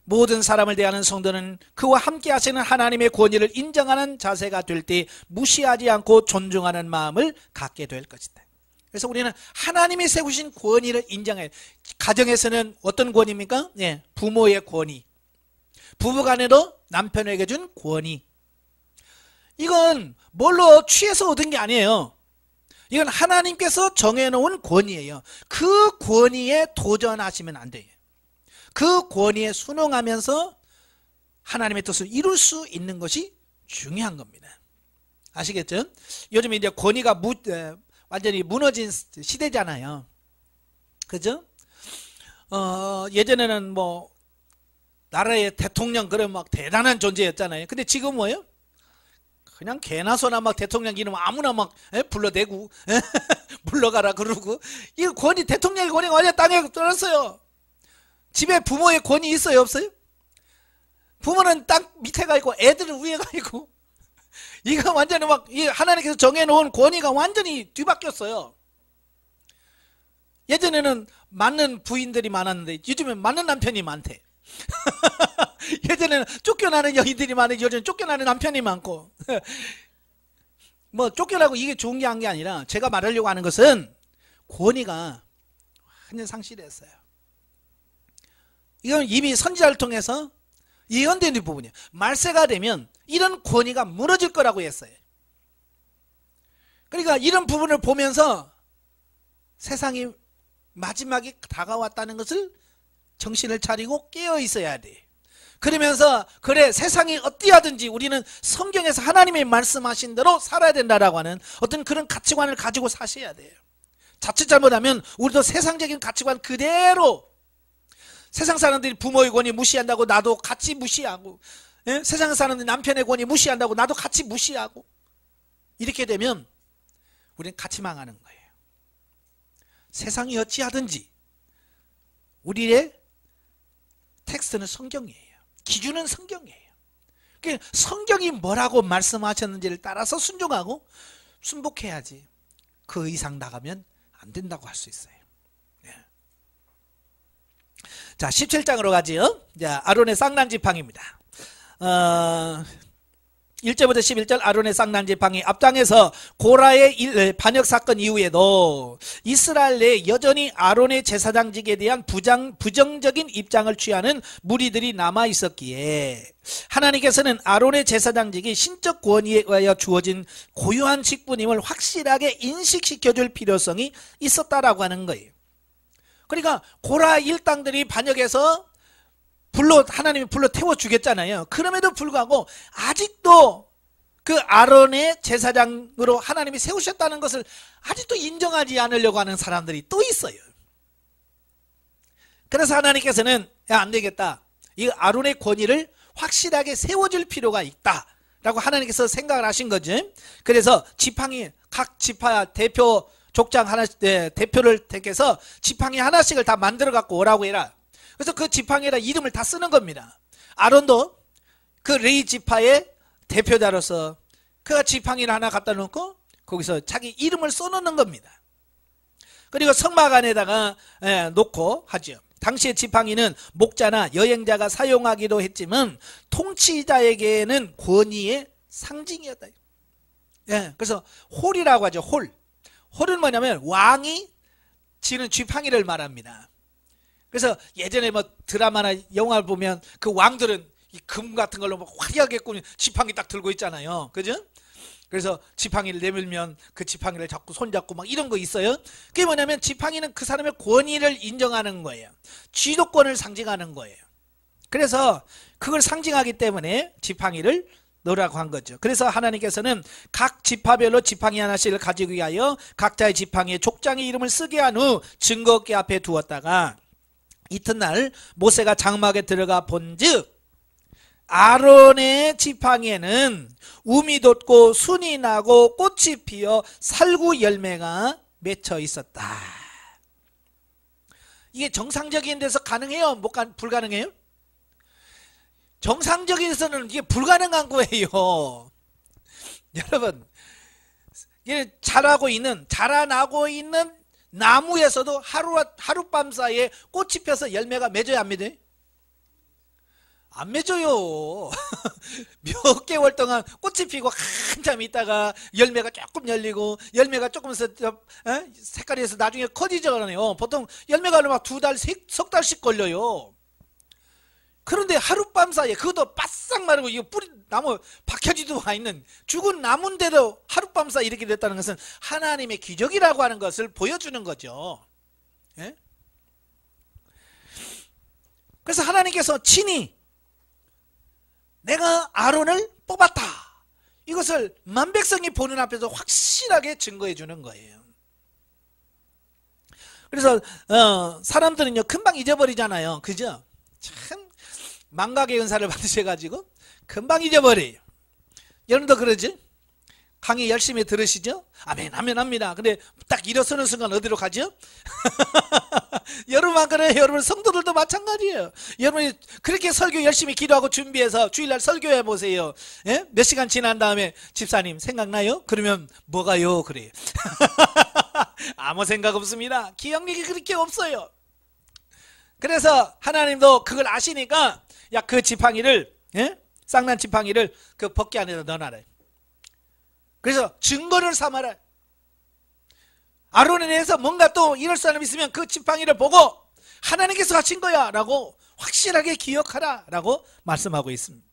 모든 사람을 대하는 성도는 그와 함께 하시는 하나님의 권위를 인정하는 자세가 될 때 무시하지 않고 존중하는 마음을 갖게 될 것이다. 그래서 우리는 하나님이 세우신 권위를 인정해요. 가정에서는 어떤 권위입니까? 예, 부모의 권위. 부부간에도 남편에게 준 권위. 이건 뭘로 취해서 얻은 게 아니에요. 이건 하나님께서 정해놓은 권위예요. 그 권위에 도전하시면 안 돼요. 그 권위에 순응하면서 하나님의 뜻을 이룰 수 있는 것이 중요한 겁니다. 아시겠죠? 요즘에 이제 권위가 완전히 무너진 시대잖아요. 그죠? 예전에는 뭐 나라의 대통령 그런 막 대단한 존재였잖아요. 근데 지금 뭐예요? 그냥 개나 소나 막 대통령 이름 아무나 막 불러대고 물러가라 그러고. 이 권위, 대통령의 권위가 완전 땅에 떨어졌어요. 집에 부모의 권위 있어요, 없어요? 부모는 땅 밑에 가 있고 애들은 위에 가 있고. 이거 완전히 막 하나님께서 정해놓은 권위가 완전히 뒤바뀌었어요. 예전에는 맞는 부인들이 많았는데 요즘엔 맞는 남편이 많대. 예전에는 쫓겨나는 여인들이 많은데 요즘은 쫓겨나는 남편이 많고. 뭐 쫓겨나고 이게 좋은 게 한 게 아니라 제가 말하려고 하는 것은 권위가 완전 상실했어요. 이건 이미 선지자를 통해서 예언된 부분이에요. 말세가 되면 이런 권위가 무너질 거라고 했어요. 그러니까 이런 부분을 보면서 세상이 마지막이 다가왔다는 것을 정신을 차리고 깨어 있어야 돼. 그러면서 그래 세상이 어찌하든지 우리는 성경에서 하나님이 말씀하신 대로 살아야 된다라고 하는 어떤 그런 가치관을 가지고 사셔야 돼요. 자칫 잘못하면 우리도 세상적인 가치관 그대로, 세상 사람들이 부모의 권위 무시한다고 나도 같이 무시하고, 예? 세상 사람들이 남편의 권위 무시한다고 나도 같이 무시하고, 이렇게 되면 우리는 같이 망하는 거예요. 세상이 어찌하든지 우리의 텍스트는 성경이에요. 기준은 성경이에요. 그러니까 성경이 뭐라고 말씀하셨는지를 따라서 순종하고 순복해야지 그 이상 나가면 안 된다고 할 수 있어요. 예. 자, 17장으로 가지요. 자, 아론의 쌍난지팡이입니다. 1절부터 11절 아론의 쌍난지팡이. 앞장에서 고라의 반역 사건 이후에도 이스라엘 내에 여전히 아론의 제사장직에 대한 부정적인 입장을 취하는 무리들이 남아 있었기에 하나님께서는 아론의 제사장직이 신적 권위에 의하여 주어진 고유한 직분임을 확실하게 인식시켜줄 필요성이 있었다라고 하는 거예요. 그러니까 고라 일당들이 반역해서 하나님이 불러 태워 주겠잖아요. 그럼에도 불구하고 아직도 그 아론의 제사장으로 하나님이 세우셨다는 것을 아직도 인정하지 않으려고 하는 사람들이 또 있어요. 그래서 하나님께서는 야, 안 되겠다. 이 아론의 권위를 확실하게 세워줄 필요가 있다 라고 하나님께서 생각을 하신 거지. 그래서 지팡이, 각 지파 대표 족장 하나씩, 대표를 택해서 지팡이 하나씩을 다 만들어 갖고 오라고 해라. 그래서 그 지팡이에다 이름을 다 쓰는 겁니다. 아론도 그 레위 지파의 대표자로서 그 지팡이를 하나 갖다 놓고 거기서 자기 이름을 써놓는 겁니다. 그리고 성막 안에다가 놓고 하죠. 당시의 지팡이는 목자나 여행자가 사용하기도 했지만 통치자에게는 권위의 상징이었다. 예, 그래서 홀이라고 하죠. 홀은 뭐냐면 왕이 지는 지팡이를 말합니다. 그래서 예전에 뭐 드라마나 영화를 보면 그 왕들은 이 금 같은 걸로 막 화려하게 꾸민 지팡이 딱 들고 있잖아요. 그죠? 그래서 지팡이를 내밀면 그 지팡이를 잡고 손잡고 막 이런 거 있어요. 그게 뭐냐면 지팡이는 그 사람의 권위를 인정하는 거예요. 지도권을 상징하는 거예요. 그래서 그걸 상징하기 때문에 지팡이를 넣으라고 한 거죠. 그래서 하나님께서는 각 지파별로 지팡이 하나씩을 가지기 위하여 각자의 지팡이에 족장의 이름을 쓰게 한 후 증거궤 앞에 두었다가 이튿날 모세가 장막에 들어가 본즉 아론의 지팡이에는 움이 돋고 순이 나고 꽃이 피어 살구 열매가 맺혀 있었다. 이게 정상적인 데서 가능해요? 불가능해요? 정상적인 데서는 이게 불가능한 거예요. 여러분, 이게 자라나고 있는 나무에서도 하룻밤 사이에 꽃이 펴서 열매가 맺어야 합니다. 안 맺어요. 몇 개월 동안 꽃이 피고 한참 있다가 열매가 조금 열리고 열매가 조금 색깔이 해서 나중에 커지잖아요. 보통 열매가 막 2달, 석 달씩 걸려요. 그런데 하룻밤 사이에 그것도 바싹 마르고 이거 뿌리 나무 박혀지도 와 있는 죽은 나무인데도 하룻밤 사이에 이렇게 됐다는 것은 하나님의 기적이라고 하는 것을 보여주는 거죠. 예? 그래서 하나님께서 친히 내가 아론을 뽑았다. 이것을 만백성이 보는 앞에서 확실하게 증거해 주는 거예요. 그래서 사람들은요 금방 잊어버리잖아요. 그죠? 참 망각의 은사를 받으셔가지고 금방 잊어버려요. 여러분도 그러지? 강의 열심히 들으시죠? 아멘 아멘 합니다. 근데 딱 일어서는 순간 어디로 가죠? 여러분만 그래요. 여러분 성도들도 마찬가지예요. 여러분이 그렇게 설교 열심히 기도하고 준비해서 주일날 설교해 보세요. 예? 몇 시간 지난 다음에 집사님 생각나요? 그러면 뭐가요? 그래요. 아무 생각 없습니다. 기억력이 그렇게 없어요. 그래서 하나님도 그걸 아시니까 야 그 지팡이를 쌍난 지팡이를 그 벗기 안에다 넣어놔라. 그래서 증거를 삼아라. 아론에 대해서 뭔가 또 이럴 사람 있으면 그 지팡이를 보고 하나님께서 하신 거야 라고 확실하게 기억하라 라고 말씀하고 있습니다.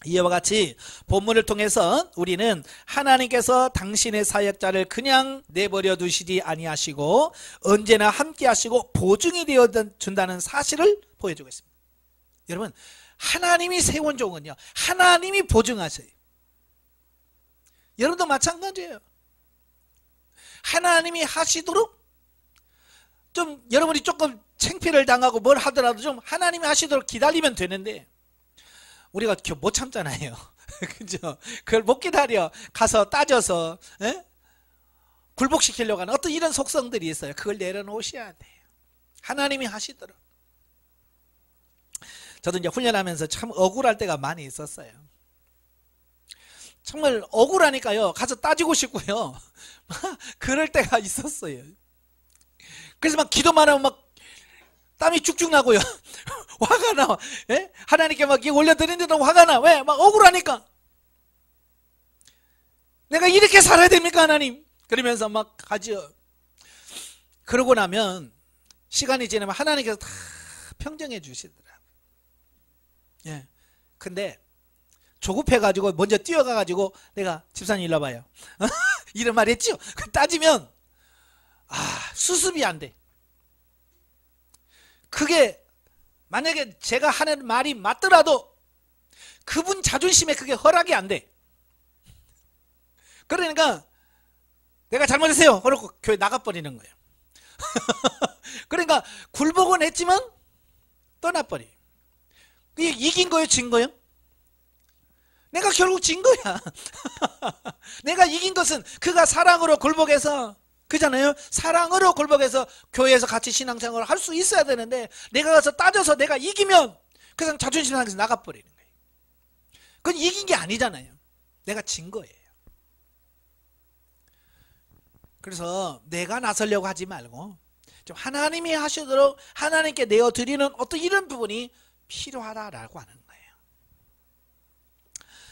이와 같이 본문을 통해서 우리는 하나님께서 당신의 사역자를 그냥 내버려 두시지 아니하시고 언제나 함께 하시고 보증이 되어 준다는 사실을 보여주고 있습니다. 여러분 하나님이 세운 종은요 하나님이 보증하세요. 여러분도 마찬가지예요. 하나님이 하시도록 좀 여러분이 조금 창피를 당하고 뭘 하더라도 좀 하나님이 하시도록 기다리면 되는데 우리가 못 참잖아요. 그죠? 그걸 못 기다려. 가서 따져서 굴복시키려고 하는 어떤 이런 속성들이 있어요. 그걸 내려놓으셔야 돼요. 하나님이 하시도록. 저도 이제 훈련하면서 참 억울할 때가 많이 있었어요. 정말 억울하니까요. 가서 따지고 싶고요. 그럴 때가 있었어요. 그래서 막 기도만 하면 막 땀이 쭉쭉 나고요. 화가 나. 예? 하나님께 막 올려드리는데도 화가 나. 왜? 막 억울하니까. 내가 이렇게 살아야 됩니까 하나님? 그러면서 막 하죠. 그러고 나면 시간이 지나면 하나님께서 다 평정해 주시더라고요. 예. 근데 조급해가지고 먼저 뛰어가가지고 내가 집사님 일로 와봐요. 이런 말 했죠. 따지면 수습이 안 돼. 그게 만약에 제가 하는 말이 맞더라도 그분 자존심에 그게 허락이 안 돼. 그러니까 내가 잘못했어요. 그러고 교회 나가버리는 거예요. 그러니까 굴복은 했지만 떠나버려. 그게 이긴 거예요? 진 거예요? 내가 결국 진 거야. 내가 이긴 것은 그가 사랑으로 굴복해서 그잖아요. 사랑으로 굴복해서 교회에서 같이 신앙생활을 할 수 있어야 되는데 내가 가서 따져서 내가 이기면 그 사람 자존심 상해서 나가버리는 거예요. 그건 이긴 게 아니잖아요. 내가 진 거예요. 그래서 내가 나서려고 하지 말고 좀 하나님이 하시도록 하나님께 내어드리는 어떤 이런 부분이 필요하다라고 하는 거예요.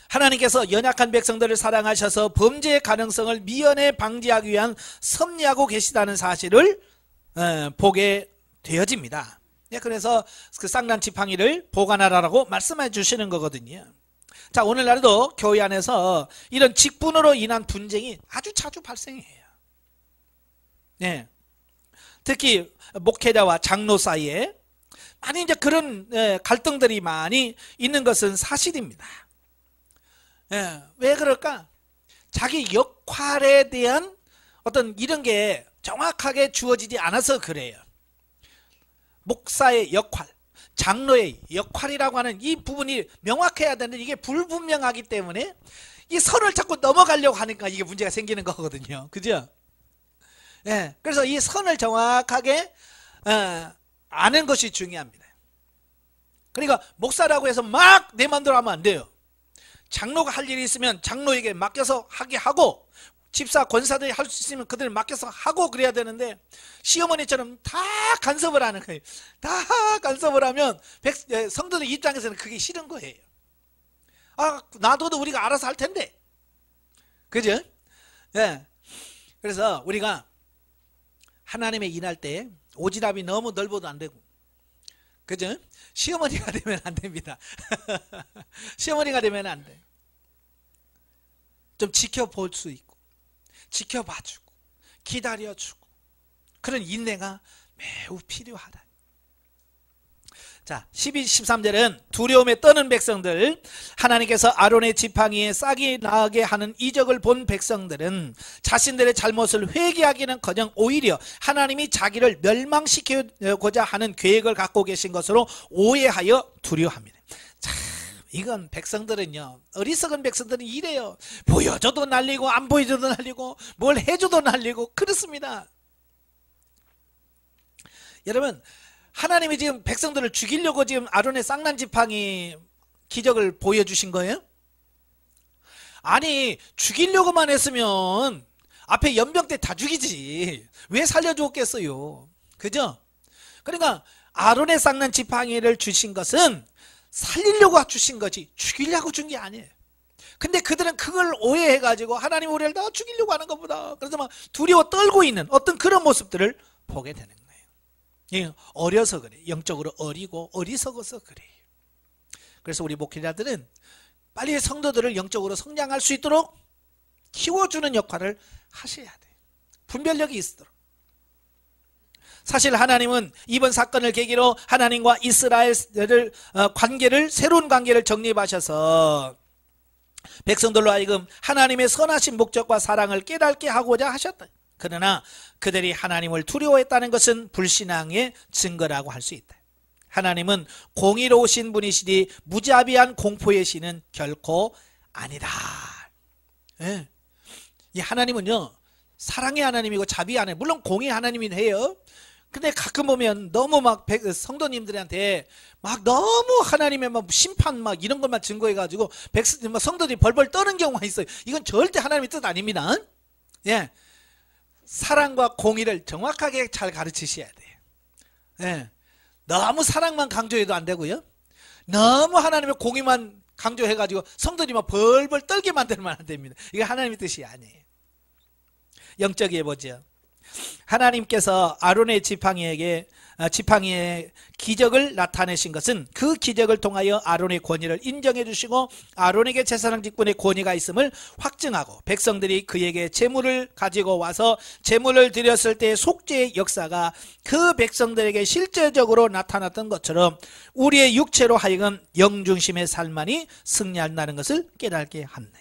하나님께서 연약한 백성들을 사랑하셔서 범죄의 가능성을 미연에 방지하기 위한 섭리하고 계시다는 사실을 보게 되어집니다. 그래서 그 쌍난 지팡이를 보관하라고 말씀해 주시는 거거든요. 자, 오늘날도 교회 안에서 이런 직분으로 인한 분쟁이 아주 자주 발생해요. 네. 특히 목회자와 장로 사이에 많이 이제 그런 갈등들이 많이 있는 것은 사실입니다. 왜 그럴까? 자기 역할에 대한 어떤 이런 게 정확하게 주어지지 않아서 그래요. 목사의 역할, 장로의 역할이라고 하는 이 부분이 명확해야 되는데 이게 불분명하기 때문에 이 선을 자꾸 넘어가려고 하니까 이게 문제가 생기는 거거든요. 그죠? 그래서 이 선을 정확하게 아는 것이 중요합니다. 그러니까 목사라고 해서 막 내 마음대로 하면 안 돼요. 장로가 할 일이 있으면 장로에게 맡겨서 하게 하고 집사 권사들이 할 수 있으면 그들 맡겨서 하고 그래야 되는데 시어머니처럼 다 간섭을 하는 거예요. 다 간섭을 하면 성도들 입장에서는 그게 싫은 거예요. 아, 놔둬도 우리가 알아서 할 텐데. 그죠? 예. 그래서 우리가 하나님의 일할 때 오지랖이 너무 넓어도 안 되고, 그죠? 시어머니가 되면 안 됩니다. 시어머니가 되면 안 돼. 좀 지켜볼 수 있고, 지켜봐주고, 기다려주고, 그런 인내가 매우 필요하다. 자, 12, 13절은 두려움에 떠는 백성들, 하나님께서 아론의 지팡이에 싹이 나게 하는 이적을 본 백성들은 자신들의 잘못을 회개하기는커녕 오히려 하나님이 자기를 멸망시키고자 하는 계획을 갖고 계신 것으로 오해하여 두려워합니다. 자, 이건 백성들은요, 어리석은 백성들은 이래요. 보여줘도 날리고 안 보여줘도 날리고 뭘 해줘도 날리고 그렇습니다. 여러분, 하나님이 지금 백성들을 죽이려고 지금 아론의 쌍난 지팡이 기적을 보여주신 거예요? 아니, 죽이려고만 했으면 앞에 연병 때 다 죽이지 왜 살려주었겠어요? 그죠? 그러니까 아론의 쌍난 지팡이를 주신 것은 살리려고 주신 거지 죽이려고 준 게 아니에요. 근데 그들은 그걸 오해해가지고 하나님 우리를 다 죽이려고 하는 것보다, 그래서 막 두려워 떨고 있는 어떤 그런 모습들을 보게 되는 거예요. 어려서 그래. 영적으로 어리고 어리석어서 그래. 그래서 우리 목회자들은 빨리 성도들을 영적으로 성장할 수 있도록 키워주는 역할을 하셔야 돼. 분별력이 있도록. 사실 하나님은 이번 사건을 계기로 하나님과 이스라엘을 관계를, 새로운 관계를 정립하셔서 백성들로 하여금 하나님의 선하신 목적과 사랑을 깨닫게 하고자 하셨다. 그러나 그들이 하나님을 두려워했다는 것은 불신앙의 증거라고 할 수 있다. 하나님은 공의로우신 분이시니 무자비한 공포의 신은 결코 아니다. 예. 이 하나님은요, 사랑의 하나님이고 자비의 하나님, 물론 공의 하나님이긴 해요. 근데 가끔 보면 너무 막 성도님들한테 막 너무 하나님의 막 심판 막 이런 것만 증거해가지고 성도들이 벌벌 떠는 경우가 있어요. 이건 절대 하나님의 뜻 아닙니다. 예. 사랑과 공의를 정확하게 잘 가르치셔야 돼요. 예. 너무 사랑만 강조해도 안 되고요. 너무 하나님의 공의만 강조해가지고 성도들이 막 벌벌 떨게 만들면 안 됩니다. 이게 하나님의 뜻이 아니에요. 영적이해 보죠. 하나님께서 아론의 지팡이의 기적을 나타내신 것은 그 기적을 통하여 아론의 권위를 인정해 주시고 아론에게 제사장 직분의 권위가 있음을 확증하고 백성들이 그에게 제물을 가지고 와서 제물을 드렸을 때의 속죄의 역사가 그 백성들에게 실제적으로 나타났던 것처럼 우리의 육체로 하여금 영중심의 삶만이 승리한다는 것을 깨닫게 합니다.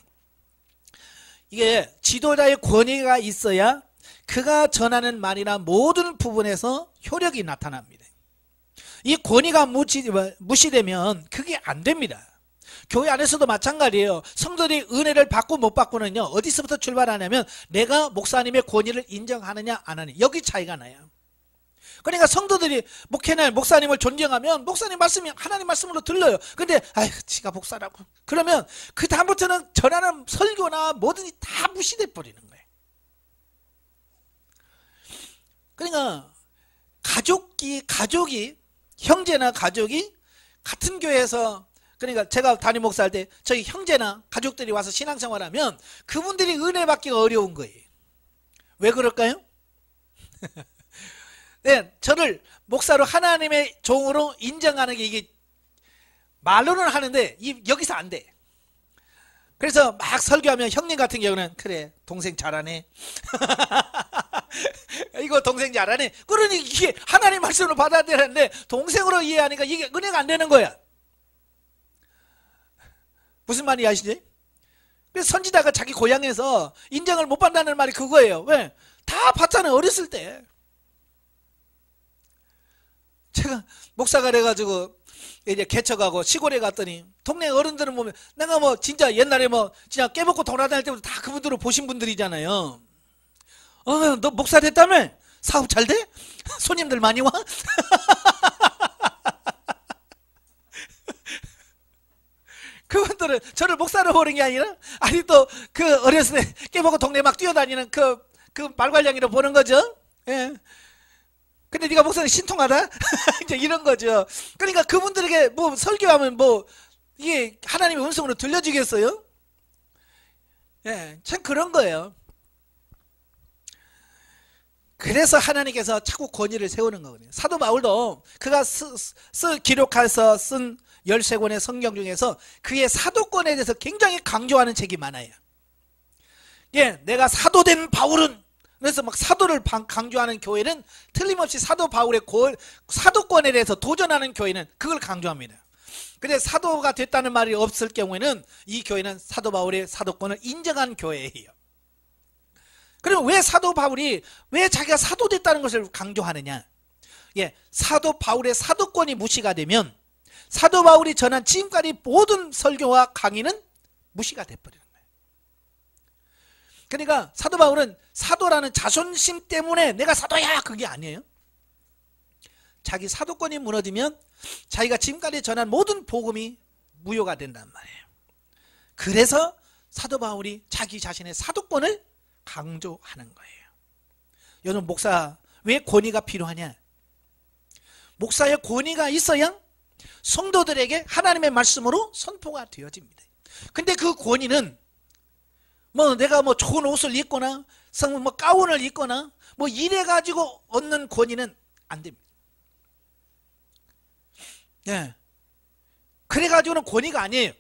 이게 지도자의 권위가 있어야 그가 전하는 말이나 모든 부분에서 효력이 나타납니다. 이 권위가 무시되면 그게 안 됩니다. 교회 안에서도 마찬가지예요. 성도들이 은혜를 받고 못 받고는요, 어디서부터 출발하냐면 내가 목사님의 권위를 인정하느냐 안 하느냐, 여기 차이가 나요. 그러니까 성도들이 목사님을 존경하면 목사님 말씀이 하나님 말씀으로 들려요. 근데 아휴, 지가 목사라고 그러면 그 다음부터는 전하는 설교나 뭐든지 다 무시돼 버리는 거예요. 그러니까 가족이 형제나 가족이 같은 교회에서, 그러니까 제가 담임 목사할 때 저희 형제나 가족들이 와서 신앙생활하면 그분들이 은혜 받기가 어려운 거예요. 왜 그럴까요? 네, 저를 목사로 하나님의 종으로 인정하는 게 이게 말로는 하는데 여기서 안 돼. 그래서 막 설교하면 형님 같은 경우는 그래 동생 잘하네. 이거 동생 잘하네. 그러니 이게 하나님 말씀으로 받아들였는데 동생으로 이해하니까 이게 은혜가 안 되는 거야. 무슨 말인지 아시지? 그래서 선지자가 자기 고향에서 인정을 못 받는다는 말이 그거예요. 왜? 다 봤잖아요. 어렸을 때. 제가 목사가 돼가지고 이제 개척하고 시골에 갔더니 동네 어른들은 보면 내가 뭐 진짜 옛날에 뭐 진짜 깨먹고 돌아다닐 때부터 다 그분들을 보신 분들이잖아요. 너 목사 됐다며? 사업 잘 돼? 손님들 많이 와? 그분들 사람들은 저를 목사로 보는 게 아니라 아니 또 그 어렸을 때 깨먹고 동네 막 뛰어다니는 그 말괄량이로 보는 거죠. 예. 근데 네가 목사님 신통하다? 이제 이런 거죠. 그러니까 그분들에게 뭐 설교하면 뭐 이게 하나님의 음성으로 들려주겠어요? 예, 참 그런 거예요. 그래서 하나님께서 자꾸 권위를 세우는 거거든요. 사도 바울도 그가 기록해서 쓴 13권의 성경 중에서 그의 사도권에 대해서 굉장히 강조하는 책이 많아요. 예, 내가 사도된 바울은, 그래서 막 사도를 강조하는 교회는 틀림없이 사도 바울의 사도권에 대해서 도전하는 교회는 그걸 강조합니다. 근데 사도가 됐다는 말이 없을 경우에는 이 교회는 사도 바울의 사도권을 인정한 교회예요. 그럼 왜 사도 바울이 왜 자기가 사도 됐다는 것을 강조하느냐? 예, 사도 바울의 사도권이 무시가 되면 사도 바울이 전한 지금까지 모든 설교와 강의는 무시가 돼버리는 거예요. 그러니까 사도 바울은 사도라는 자존심 때문에 내가 사도야 그게 아니에요. 자기 사도권이 무너지면 자기가 지금까지 전한 모든 복음이 무효가 된단 말이에요. 그래서 사도 바울이 자기 자신의 사도권을 강조하는 거예요. 여러분, 목사 왜 권위가 필요하냐? 목사의 권위가 있어야 성도들에게 하나님의 말씀으로 선포가 되어집니다. 근데 그 권위는 뭐 내가 뭐 좋은 옷을 입거나 뭐 가운을 입거나 뭐 이래 가지고 얻는 권위는 안 됩니다. 예. 그래 가지고는 권위가 아니에요.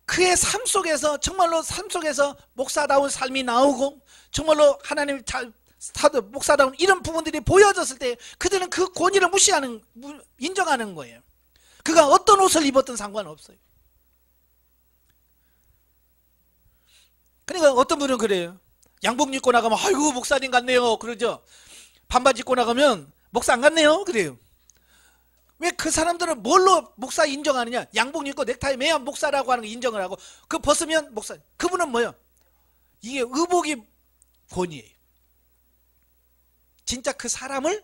그의 삶 속에서 정말로 삶 속에서 목사다운 삶이 나오고 정말로 하나님 목사다운 이런 부분들이 보여졌을 때 그들은 그 권위를 인정하는 거예요. 그가 어떤 옷을 입었든 상관없어요. 그러니까 어떤 분은 그래요. 양복 입고 나가면 아이고 목사님 같네요 그러죠. 반바지 입고 나가면 목사 안 같네요 그래요. 왜 그 사람들은 뭘로 목사 인정하느냐? 양복 입고 넥타이 매면 목사라고 하는 거 인정을 하고 그 벗으면 목사. 그분은 뭐예요? 이게 의복이 권위예요. 진짜 그 사람을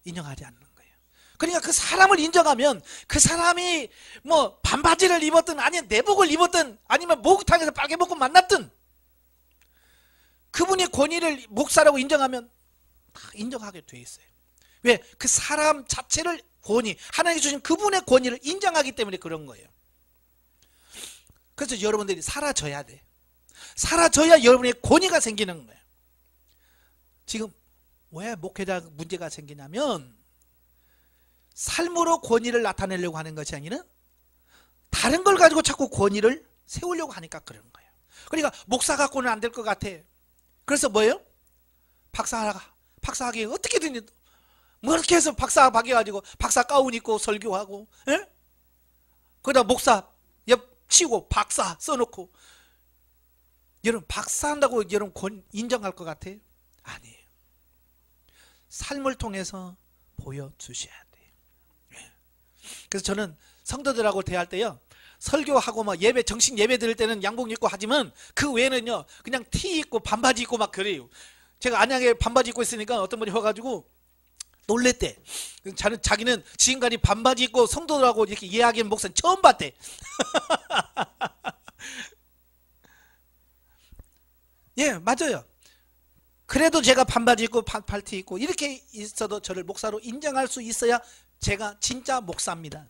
인정하지 않는 거예요. 그러니까 그 사람을 인정하면 그 사람이 뭐 반바지를 입었든 아니면 내복을 입었든 아니면 목욕탕에서 빨개 먹고 만났든 그분의 권위를 목사라고 인정하면 다 인정하게 돼 있어요. 왜? 그 사람 자체를 권위, 하나님이 주신 그분의 권위를 인정하기 때문에 그런 거예요. 그래서 여러분들이 사라져야 돼. 사라져야 여러분의 권위가 생기는 거예요. 지금 왜 목회자 문제가 생기냐면 삶으로 권위를 나타내려고 하는 것이 아니라 다른 걸 가지고 자꾸 권위를 세우려고 하니까 그런 거예요. 그러니까 목사 갖고는 안 될 것 같아. 그래서 뭐예요? 박사학위 어떻게든 뭐 이렇게 해서 박사 박여가지고 박사 가운 입고 설교하고, 예? 거기다 목사 옆 치고 박사 써놓고 여러분 박사한다고 여러분 인정할 것 같아요? 아니에요. 삶을 통해서 보여주셔야 돼요. 예. 그래서 저는 성도들하고 대할 때요 설교하고 막 예배 정식 예배 드릴 때는 양복 입고 하지만 그 외에는요 그냥 티 입고 반바지 입고 막 그래요. 제가 안양에 반바지 입고 있으니까 어떤 분이 와가지고 놀랬대. 자기는 지금까지 반바지 입고 성도들하고 이렇게 이야기하는 목사는 처음 봤대. 예, 맞아요. 그래도 제가 반바지 입고 팔티 입고 이렇게 있어도 저를 목사로 인정할 수 있어야 제가 진짜 목사입니다.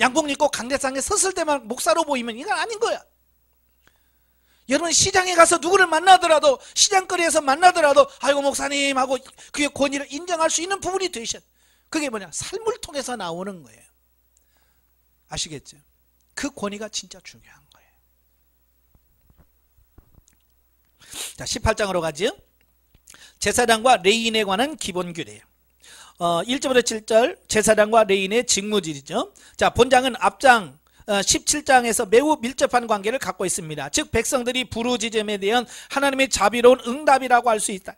양복 입고 강대상에 섰을 때만 목사로 보이면 이건 아닌 거야. 여러분 시장에 가서 누구를 만나더라도 시장거리에서 만나더라도 아이고 목사님 하고 그의 권위를 인정할 수 있는 부분이 되셔. 그게 뭐냐? 삶을 통해서 나오는 거예요. 아시겠죠? 그 권위가 진짜 중요한 거예요. 자, 18장으로 가죠. 제사장과 레위인에 관한 기본 규례. 1절부터 7절 제사장과 레위인의 직무질이죠. 자, 본장은 앞장 17장에서 매우 밀접한 관계를 갖고 있습니다. 즉 백성들이 부르짖음에 대한 하나님의 자비로운 응답이라고 할 수 있다.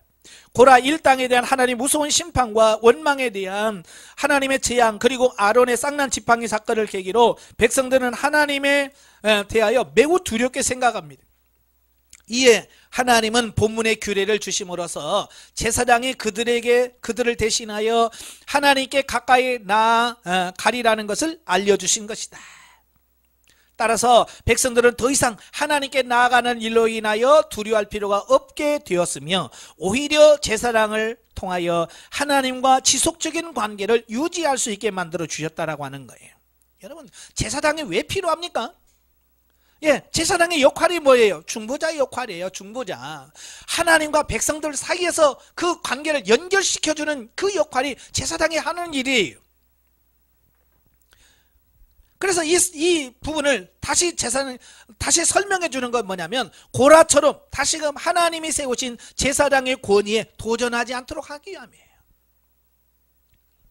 고라 일당에 대한 하나님의 무서운 심판과 원망에 대한 하나님의 재앙 그리고 아론의 쌍난 지팡이 사건을 계기로 백성들은 하나님에 대하여 매우 두렵게 생각합니다. 이에 하나님은 본문의 규례를 주심으로써 제사장이 그들을 대신하여 하나님께 가까이 나아가리라는 것을 알려주신 것이다. 따라서 백성들은 더 이상 하나님께 나아가는 일로 인하여 두려워할 필요가 없게 되었으며 오히려 제사장을 통하여 하나님과 지속적인 관계를 유지할 수 있게 만들어 주셨다라고 하는 거예요. 여러분, 제사장이 왜 필요합니까? 예, 제사장의 역할이 뭐예요? 중보자의 역할이에요. 중보자. 하나님과 백성들 사이에서 그 관계를 연결시켜주는 그 역할이 제사장이 하는 일이에요. 그래서 이 부분을 다시 설명해 주는 건 뭐냐면, 고라처럼 다시금 하나님이 세우신 제사장의 권위에 도전하지 않도록 하기 위함이에요.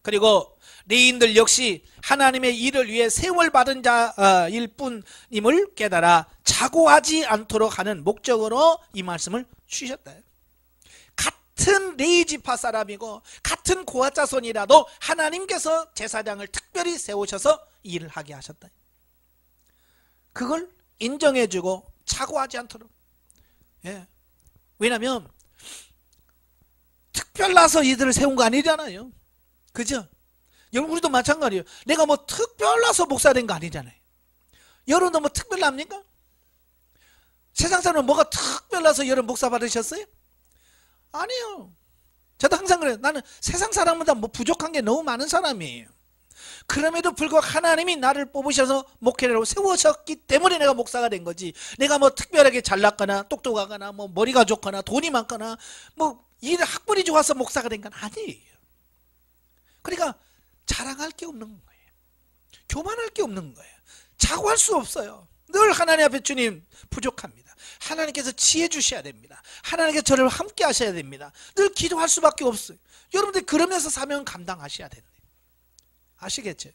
그리고 레위인들 역시 하나님의 일을 위해 세월 받은 자일 뿐임을 깨달아 자고하지 않도록 하는 목적으로 이 말씀을 주셨다. 같은 레위 지파 사람이고 같은 고아 자손이라도 하나님께서 제사장을 특별히 세우셔서 일을 하게 하셨다. 그걸 인정해주고 자고하지 않도록. 예. 왜냐하면 특별나서 이들을 세운 거 아니잖아요. 그죠? 여러분, 우리도 마찬가지예요. 내가 뭐 특별나서 목사된 거 아니잖아요. 여러분도 뭐 특별납니까? 세상 사람은 뭐가 특별나서 여러분 목사 받으셨어요? 아니에요. 저도 항상 그래요. 나는 세상 사람보다 뭐 부족한 게 너무 많은 사람이에요. 그럼에도 불구하고 하나님이 나를 뽑으셔서 목회를 세우셨기 때문에 내가 목사가 된 거지. 내가 뭐 특별하게 잘났거나 똑똑하거나 뭐 머리가 좋거나 돈이 많거나 뭐 일 학벌이 좋아서 목사가 된 건 아니에요. 그러니까 자랑할 게 없는 거예요. 교만할 게 없는 거예요. 자고할 수 없어요. 늘 하나님 앞에 주님 부족합니다. 하나님께서 지혜 주셔야 됩니다. 하나님께서 저를 함께 하셔야 됩니다. 늘 기도할 수밖에 없어요. 여러분들 그러면서 사명 감당하셔야 됩니다. 아시겠죠?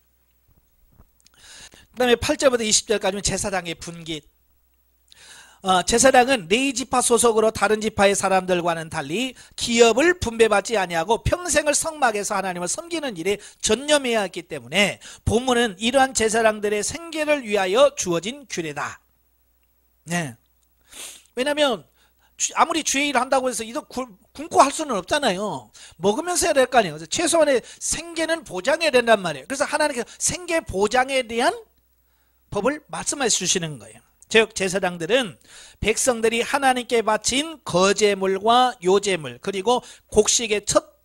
그 다음에 8절부터 20절까지는 제사장의 분깃. 제사장은 레위 지파 소속으로 다른 지파의 사람들과는 달리 기업을 분배받지 아니하고 평생을 성막에서 하나님을 섬기는 일에 전념해야 했기 때문에 본문은 이러한 제사장들의 생계를 위하여 주어진 규례다. 네. 왜냐하면 아무리 주의 일을 한다고 해서 이거 굶고 할 수는 없잖아요. 먹으면서 해야 될 거 아니에요. 그래서 최소한의 생계는 보장해야 된단 말이에요. 그래서 하나님께서 생계 보장에 대한 법을 말씀해 주시는 거예요. 즉 제사장들은 백성들이 하나님께 바친 거제물과 요제물 그리고 곡식의 첫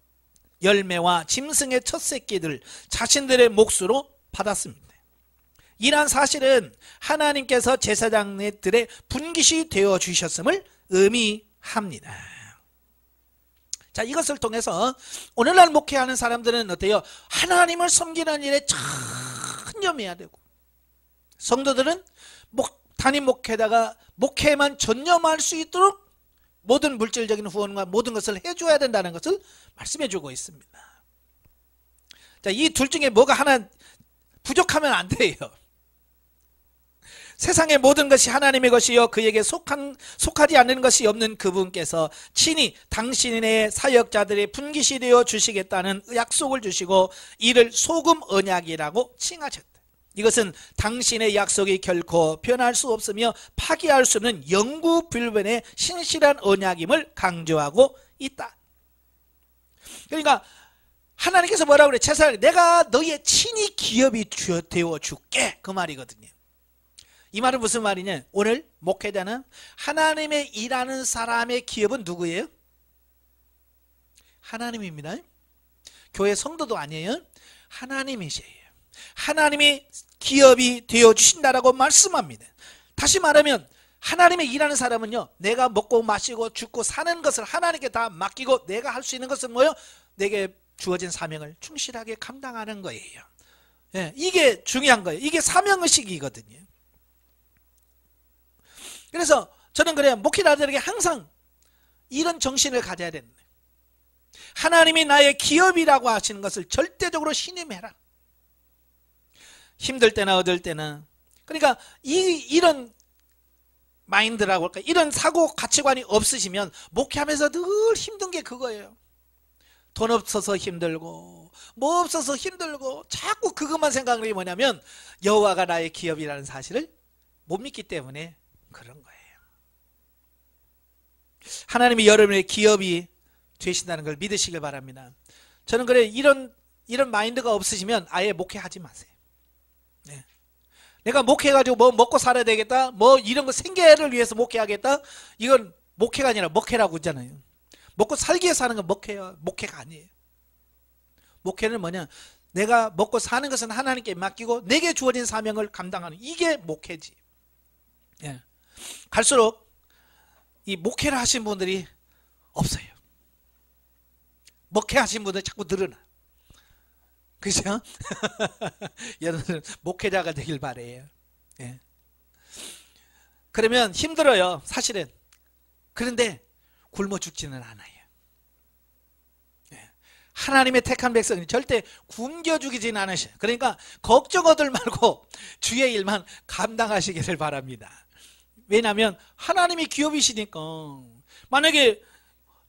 열매와 짐승의 첫 새끼들 자신들의 몫으로 받았습니다. 이러한 사실은 하나님께서 제사장들의 분깃이 되어 주셨음을 의미합니다. 자, 이것을 통해서 오늘날 목회하는 사람들은 어때요? 하나님을 섬기는 일에 전념해야 되고, 성도들은 담임 목회다가 목회에만 전념할 수 있도록 모든 물질적인 후원과 모든 것을 해줘야 된다는 것을 말씀해주고 있습니다. 자, 이 둘 중에 뭐가 하나 부족하면 안 돼요. 세상의 모든 것이 하나님의 것이요 그에게 속하지 않는 것이 없는 그분께서 친히 당신의 사역자들의 분깃이 되어 주시겠다는 약속을 주시고 이를 소금 언약이라고 칭하셨다. 이것은 당신의 약속이 결코 변할 수 없으며 파기할 수 없는 영구불변의 신실한 언약임을 강조하고 있다. 그러니까 하나님께서 뭐라고 그래? 제사장, 내가 너희의 친히 기업이 되어 줄게, 그 말이거든요. 이 말은 무슨 말이냐? 오늘 목회자는 하나님의 일하는 사람의 기업은 누구예요? 하나님입니다. 교회 성도도 아니에요. 하나님이세요. 하나님이 기업이 되어주신다라고 말씀합니다. 다시 말하면 하나님의 일하는 사람은요, 내가 먹고 마시고 죽고 사는 것을 하나님께 다 맡기고 내가 할 수 있는 것은 뭐예요? 내게 주어진 사명을 충실하게 감당하는 거예요. 예, 이게 중요한 거예요. 이게 사명의식이거든요. 그래서 저는 그래요. 목회자들에게 항상 이런 정신을 가져야 됩니다. 하나님이 나의 기업이라고 하시는 것을 절대적으로 신임해라. 힘들 때나 얻을 때나. 그러니까 이런 마인드라고 할까, 이런 사고 가치관이 없으시면 목회하면서 늘 힘든 게 그거예요. 돈 없어서 힘들고 뭐 없어서 힘들고 자꾸 그것만 생각하는 게 뭐냐면 여호와가 나의 기업이라는 사실을 못 믿기 때문에 그런 거예요. 하나님이 여러분의 기업이 되신다는 걸 믿으시길 바랍니다. 저는 그래, 이런 마인드가 없으시면 아예 목회하지 마세요. 네. 내가 목회해가지고 뭐 먹고 살아야 되겠다, 뭐 이런 거 생계를 위해서 목회하겠다, 이건 목회가 아니라 먹회라고 하잖아요. 먹고 살기 위해서 하는 건 목회가 아니에요. 목회는 뭐냐, 내가 먹고 사는 것은 하나님께 맡기고 내게 주어진 사명을 감당하는, 이게 목회지. 예. 갈수록 이 목회를 하신 분들이 없어요. 목회하신 분들 자꾸 늘어나. 그죠? 여러분 목회자가 되길 바래요. 예. 그러면 힘들어요, 사실은. 그런데 굶어 죽지는 않아요. 예. 하나님의 택한 백성이 절대 굶겨 죽이지는 않으셔요. 그러니까 걱정들 말고 주의 일만 감당하시기를 바랍니다. 왜냐하면 하나님이 기업이시니까. 만약에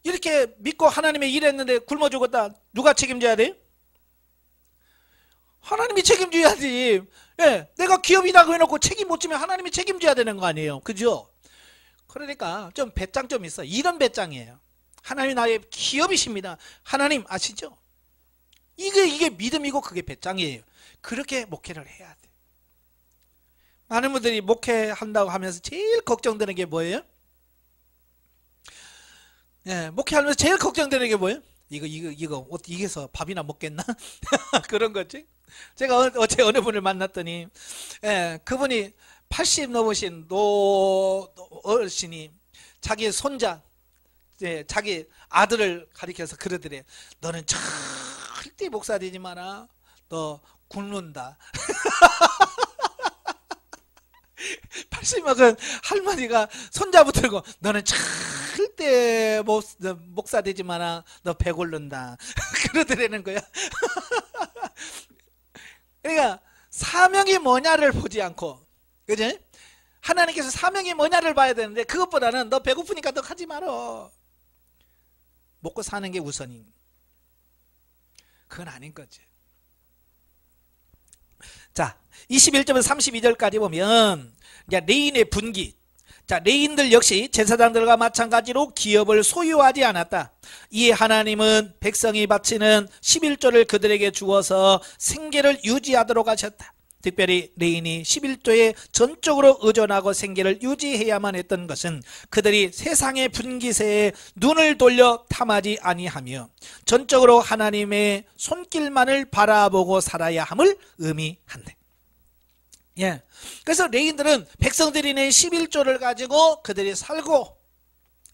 이렇게 믿고 하나님의 일했는데 굶어 죽었다, 누가 책임져야 돼요? 하나님이 책임져야지. 예, 내가 기업이라고 해놓고 책임 못 지면 하나님이 책임져야 되는 거 아니에요. 그죠? 그러니까 좀 배짱 좀 있어. 이런 배짱이에요. 하나님 나의 기업이십니다. 하나님 아시죠? 이게 믿음이고 그게 배짱이에요. 그렇게 목회를 해야 돼. 많은 분들이 목회한다고 하면서 제일 걱정되는 게 뭐예요? 예, 목회하면서 제일 걱정되는 게 뭐예요? 이거 어떻게 이게서 밥이나 먹겠나? 그런 거지. 제가 어제 어느 분을 만났더니, 예, 그분이 80 넘으신 어르신이 자기 손자, 예, 자기 아들을 가리켜서 그러더래. 너는 절대 목사 되지 마라. 너 굶는다. 80 먹은 할머니가 손자 붙들고 너는 절대 목사 되지 마라. 너 배고른다. 그러더라는 거야. 그러니까 사명이 뭐냐를 보지 않고, 그지? 하나님께서 사명이 뭐냐를 봐야 되는데, 그것보다는 너 배고프니까 너 하지 말어. 먹고 사는 게 우선인. 그건 아닌 거지. 자, 21절부터 32절까지 보면 이제 레인의 분기. 자, 레인들 역시 제사장들과 마찬가지로 기업을 소유하지 않았다. 이에 하나님은 백성이 바치는 11조를 그들에게 주어서 생계를 유지하도록 하셨다. 특별히 레인이 11조에 전적으로 의존하고 생계를 유지해야만 했던 것은 그들이 세상의 분기세에 눈을 돌려 탐하지 아니하며 전적으로 하나님의 손길만을 바라보고 살아야 함을 의미한다. 예. 그래서 레인들은 백성들이 낸 11조를 가지고 그들이 살고,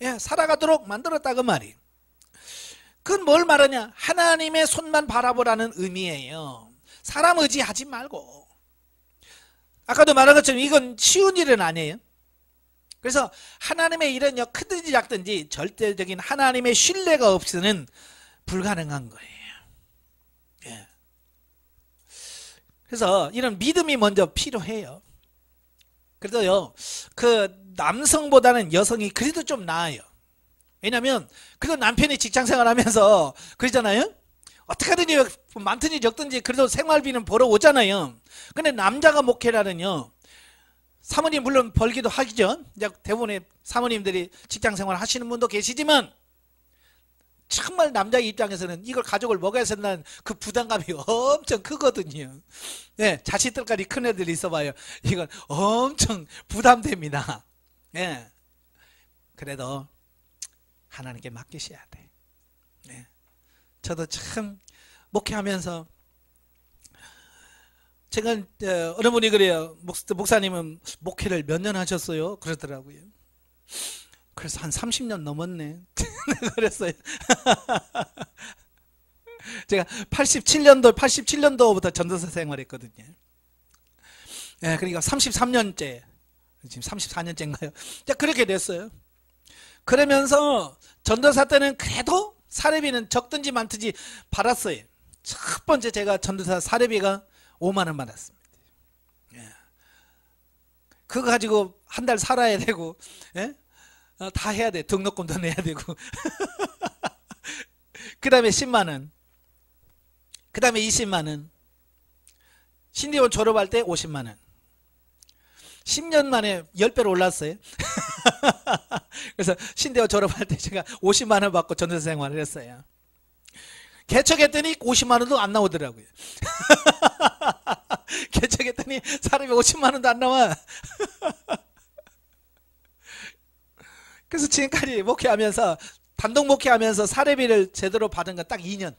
예, 살아가도록 만들었다 그 말이에요. 그건 뭘 말하냐? 하나님의 손만 바라보라는 의미예요. 사람 의지하지 말고. 아까도 말한 것처럼 이건 쉬운 일은 아니에요. 그래서 하나님의 일은요, 크든지 작든지 절대적인 하나님의 신뢰가 없이는 불가능한 거예요. 예. 그래서 이런 믿음이 먼저 필요해요. 그래도요, 그 남성보다는 여성이 그래도 좀 나아요. 왜냐면 그래도 남편이 직장생활 하면서 그러잖아요. 어떻게든지 많든지 적든지 그래도 생활비는 벌어 오잖아요. 근데 남자가 목회라는요, 사모님 물론 벌기도 하죠. 이제 대부분의 사모님들이 직장생활 하시는 분도 계시지만 정말 남자 입장에서는 이걸 가족을 먹여야 된다는 그 부담감이 엄청 크거든요. 예, 자식들까지 큰 애들이 있어봐요. 이건 엄청 부담됩니다. 예, 그래도 하나님께 맡기셔야 돼. 예. 저도 참 목회하면서 제가 어느 분이 그래요. 목사님은 목회를 몇 년 하셨어요? 그러더라고요. 그래서 한 30년 넘었네. 그랬어요. 제가 87년도부터 전도사 생활했거든요. 예, 그러니까 33년째, 지금 34년째인가요? 그렇게 됐어요. 그러면서 전도사 때는 그래도 사례비는 적든지 많든지 받았어요. 첫 번째 제가 전도사 사례비가 5만 원 받았습니다. 예. 그거 가지고 한 달 살아야 되고, 예? 다 해야 돼. 등록금도 내야 되고. 그 다음에 10만 원. 그 다음에 20만 원. 신대원 졸업할 때 50만 원. 10년 만에 10배로 올랐어요. 그래서 신대원 졸업할 때 제가 50만 원 받고 전도사 생활을 했어요. 개척했더니 50만 원도 안 나오더라고요. 개척했더니 사람이 50만 원도 안 나와. 그래서 지금까지 목회하면서 단독 목회하면서 사례비를 제대로 받은 건 딱 2년.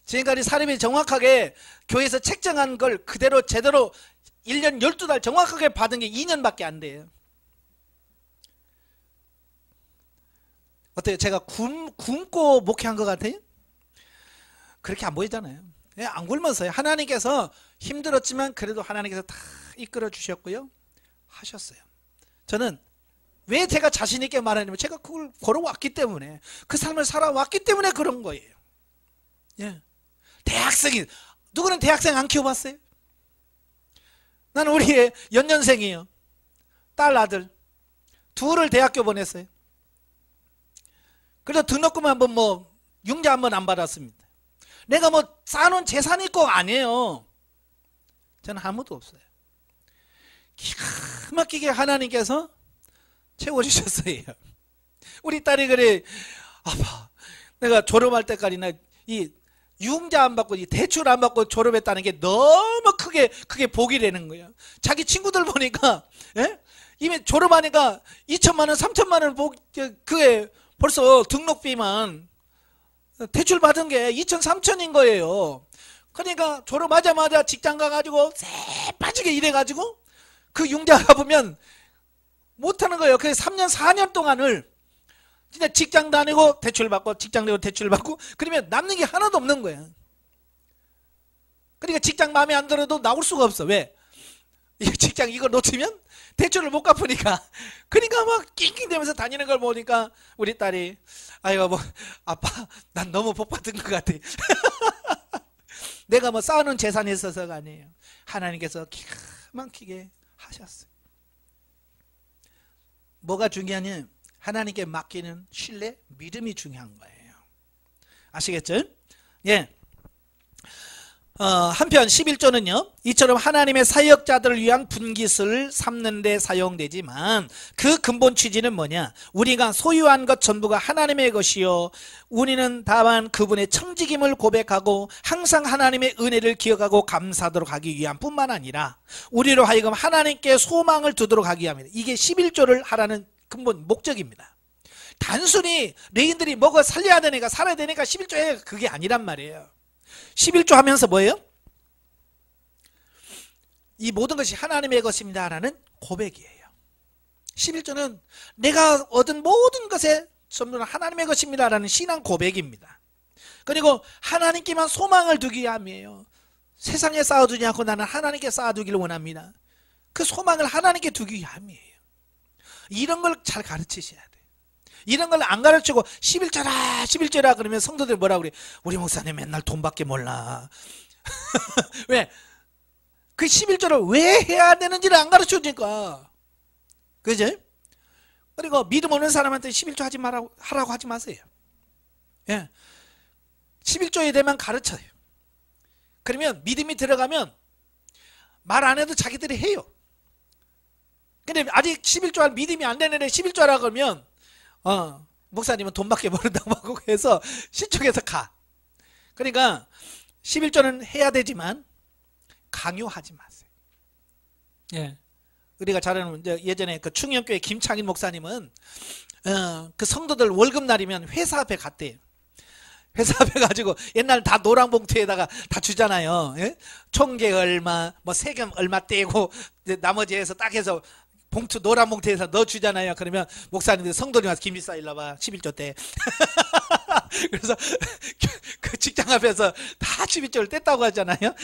지금까지 사례비 정확하게 교회에서 책정한 걸 그대로 제대로 1년 12달 정확하게 받은 게 2년밖에 안 돼요. 어때요? 제가 굶고 목회한 것 같아요? 그렇게 안 보이잖아요. 안 굶었어요. 하나님께서 힘들었지만 그래도 하나님께서 다 이끌어 주셨고요. 하셨어요. 저는 왜 제가 자신 있게 말하냐면 제가 그걸 걸어왔기 때문에 그 삶을 살아왔기 때문에 그런 거예요. 예. 대학생이 누구는 대학생 안 키워봤어요? 나는 우리의 연년생이에요. 딸 아들 둘을 대학교 보냈어요. 그래서 등록금 한번 융자 한번 안 받았습니다. 내가 쌓아놓은 재산이 있고 아니에요. 저는 아무도 없어요. 기가 막히게 하나님께서 채워주셨어요. 우리 딸이 그래, 아빠, 내가 졸업할 때까지 이 융자 안 받고 이 대출 안 받고 졸업했다는 게 너무 크게 복이 되는 거예요. 자기 친구들 보니까 이미 졸업하니까 2천만 원, 3천만 원 그게 벌써 등록비만 대출 받은 게 2천, 3천인 거예요. 그러니까 졸업하자마자 직장 가가지고 새빠지게 일해가지고 그 융자 갚으면 못하는 거예요. 그래서 3년, 4년 동안을 진짜 직장 다니고 대출 받고 직장 다니고 대출 받고 그러면 남는 게 하나도 없는 거예요. 그러니까 직장 마음에 안 들어도 나올 수가 없어. 왜? 이 직장 이거 놓치면 대출을 못 갚으니까. 그러니까 막 낑낑대면서 다니는 걸 보니까 우리 딸이 아이고 아빠 난 너무 복 받은 것 같아. 내가 쌓아놓은 재산이 있어서가 아니에요. 하나님께서 기가 막히게 하셨어요. 뭐가 중요하냐? 하나님께 맡기는 신뢰, 믿음이 중요한 거예요. 아시겠죠? 예. 한편 11조는요. 이처럼 하나님의 사역자들을 위한 분깃을 삼는 데 사용되지만 그 근본 취지는 뭐냐? 우리가 소유한 것 전부가 하나님의 것이요 우리는 다만 그분의 청지김을 고백하고 항상 하나님의 은혜를 기억하고 감사하도록 하기 위함 뿐만 아니라 우리로 하여금 하나님께 소망을 두도록 하기 위함입니다. 이게 11조를 하라는 근본 목적입니다. 단순히 레인들이 먹어 살려야 되니까 살아야 되니까 11조 해 그게 아니란 말이에요. 11조 하면서 뭐예요? 이 모든 것이 하나님의 것입니다 라는 고백이에요. 11조는 내가 얻은 모든 것에 전부는 하나님의 것입니다 라는 신앙 고백입니다. 그리고 하나님께만 소망을 두기 위함이에요. 세상에 쌓아두지 않고 나는 하나님께 쌓아두기를 원합니다. 그 소망을 하나님께 두기 위함이에요. 이런 걸 잘 가르치셔야 돼요. 이런 걸 안 가르치고 11조라 11조라 그러면 성도들 뭐라 그래? 우리 목사님 맨날 돈밖에 몰라. 왜? 그 11조를 왜 해야 되는지를 안 가르쳐주니까. 그죠? 그리고 믿음 없는 사람한테 11조 하지 말라고 하라고 하지 마세요. 예. 11조에 대해만 가르쳐요. 그러면 믿음이 들어가면 말 안 해도 자기들이 해요. 근데 아직 11조 할 믿음이 안 되는데 11조 하라 그러면 목사님은 돈밖에 모른다고 하고 해서 신축해서 가. 그러니까 11조는 해야 되지만 강요하지 마세요. 예. 우리가 잘 아는 예전에 그 충영교회 김창인 목사님은 그 성도들 월급날이면 회사 앞에 갔대요. 회사 앞에 가지고 옛날 다 노랑 봉투에다가 다 주잖아요. 예? 총계 얼마, 뭐 세금 얼마 떼고 나머지 해서 딱 해서 봉투 노란 봉투에서 넣어 주잖아요. 그러면 목사님들 성도님 와서 김일사 일로 와봐 11조 때. 그래서 그 직장 앞에서 다 11조를 뗐다고 하잖아요.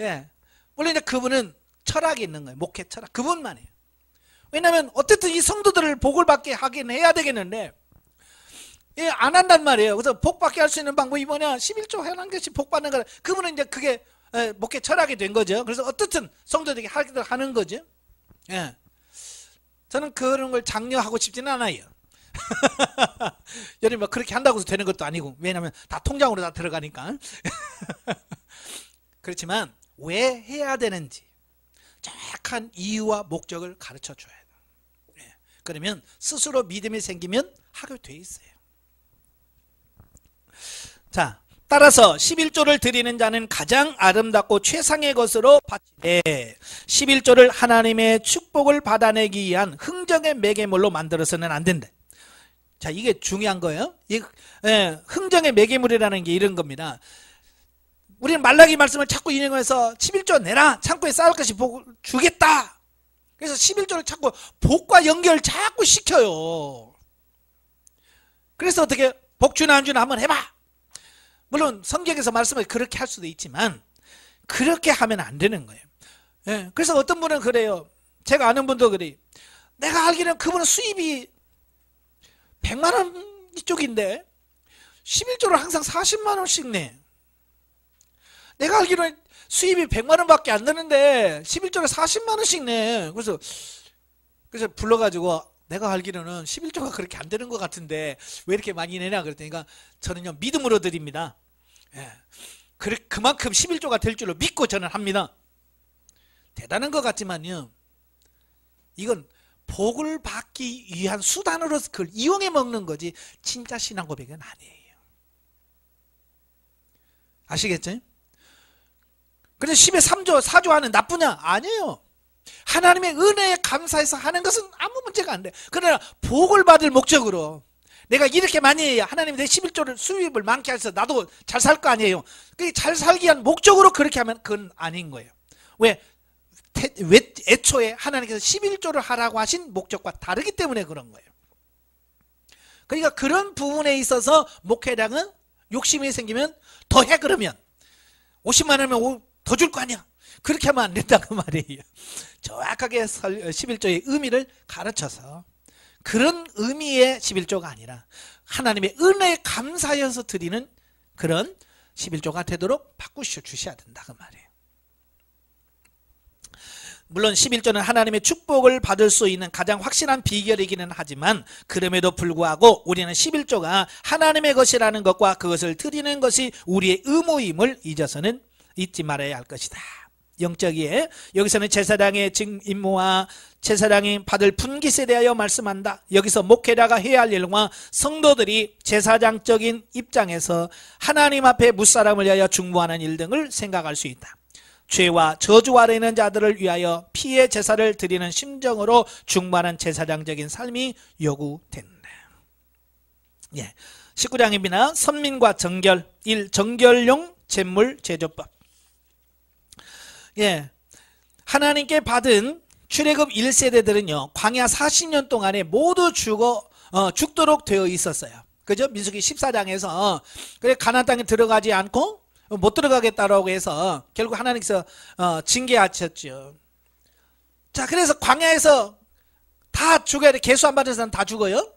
예. 원래 이제 그분은 철학이 있는 거예요. 목회 철학. 그분만이에요. 왜냐하면 어쨌든 이 성도들을 복을 받게 하긴 해야 되겠는데 예, 안 한단 말이에요. 그래서 복 받게 할 수 있는 방법이 뭐냐? 11조 하는 것이 복 받는 거라. 그분은 이제 그게 목회 철학이 된 거죠. 그래서 어떻든 성도들에게 하는 거죠. 예. 저는 그런 걸 장려하고 싶지는 않아요. 여러분 뭐 그렇게 한다고 해서 되는 것도 아니고 왜냐하면 다 통장으로 다 들어가니까. 그렇지만 왜 해야 되는지 정확한 이유와 목적을 가르쳐 줘야 돼요. 예. 그러면 스스로 믿음이 생기면 하게 돼 있어요. 자, 따라서 11조를 드리는 자는 가장 아름답고 최상의 것으로 바치되 11조를 하나님의 축복을 받아내기 위한 흥정의 매개물로 만들어서는 안 된다. 자, 이게 중요한 거예요. 흥정의 매개물이라는 게 이런 겁니다. 우리는 말라기 말씀을 자꾸 인용해서 11조 내라, 창고에 쌓을 것이 복을 주겠다. 그래서 11조를 자꾸 복과 연결 자꾸 시켜요. 그래서 어떻게 복 주나 안 주나 한번 해봐. 물론 성경에서 말씀을 그렇게 할 수도 있지만 그렇게 하면 안 되는 거예요. 그래서 어떤 분은 그래요. 제가 아는 분도 그래요. 내가 알기로는 그분은 수입이 100만 원 이쪽인데 11조를 항상 40만 원씩 내. 내가 알기로는 수입이 100만 원밖에 안 되는데 11조를 40만 원씩 내. 그래서 불러가지고 내가 알기로는 11조가 그렇게 안 되는 것 같은데 왜 이렇게 많이 내냐 그랬더니까 저는요 믿음으로 드립니다. 그만큼 11조가 될 줄로 믿고 저는 합니다. 대단한 것 같지만요 이건 복을 받기 위한 수단으로 그걸 이용해 먹는 거지 진짜 신앙 고백은 아니에요. 아시겠죠? 그래서 10의 3조 4조 하는 나쁘냐? 아니에요. 하나님의 은혜에 감사해서 하는 것은 아무 문제가 안 돼. 그러나 복을 받을 목적으로 내가 이렇게 많이 해야 하나님이 내 11조를 수입을 많게 해서 나도 잘 살 거 아니에요. 잘 살기 위한 목적으로 그렇게 하면 그건 아닌 거예요. 왜 애초에 하나님께서 11조를 하라고 하신 목적과 다르기 때문에 그런 거예요. 그러니까 그런 부분에 있어서 목회량은 욕심이 생기면 더 해. 그러면 50만 원이면 더 줄 거 아니야. 그렇게 하면 안 된다고 말이에요. 정확하게 11조의 의미를 가르쳐서 그런 의미의 11조가 아니라 하나님의 은혜에 감사해서 드리는 그런 11조가 되도록 바꾸셔 주셔야 된다 그 말이에요. 물론 11조는 하나님의 축복을 받을 수 있는 가장 확실한 비결이기는 하지만 그럼에도 불구하고 우리는 11조가 하나님의 것이라는 것과 그것을 드리는 것이 우리의 의무임을 잊지 말아야 할 것이다. 영적이에 여기서는 제사장의 임무와 제사장이 받을 분깃에 대하여 말씀한다. 여기서 목회자가 해야 할 일과 성도들이 제사장적인 입장에서 하나님 앞에 무사람을 위하여 중보하는 일 등을 생각할 수 있다. 죄와 저주 아래 있는 자들을 위하여 피의 제사를 드리는 심정으로 중보하는 제사장적인 삶이 요구된다. 19장입니다. 선민과 정결 1. 정결용 재물 제조법. 하나님께 받은 출애굽 1세대들은요 광야 40년 동안에 모두 죽도록 되어 있었어요. 그죠? 민수기 14장에서 그래 가나안 땅에 들어가지 않고 못 들어가겠다라고 해서 결국 하나님께서 징계하셨죠. 자, 그래서 광야에서 다 죽어야 돼. 계수 안 받은 사람 다 죽어요.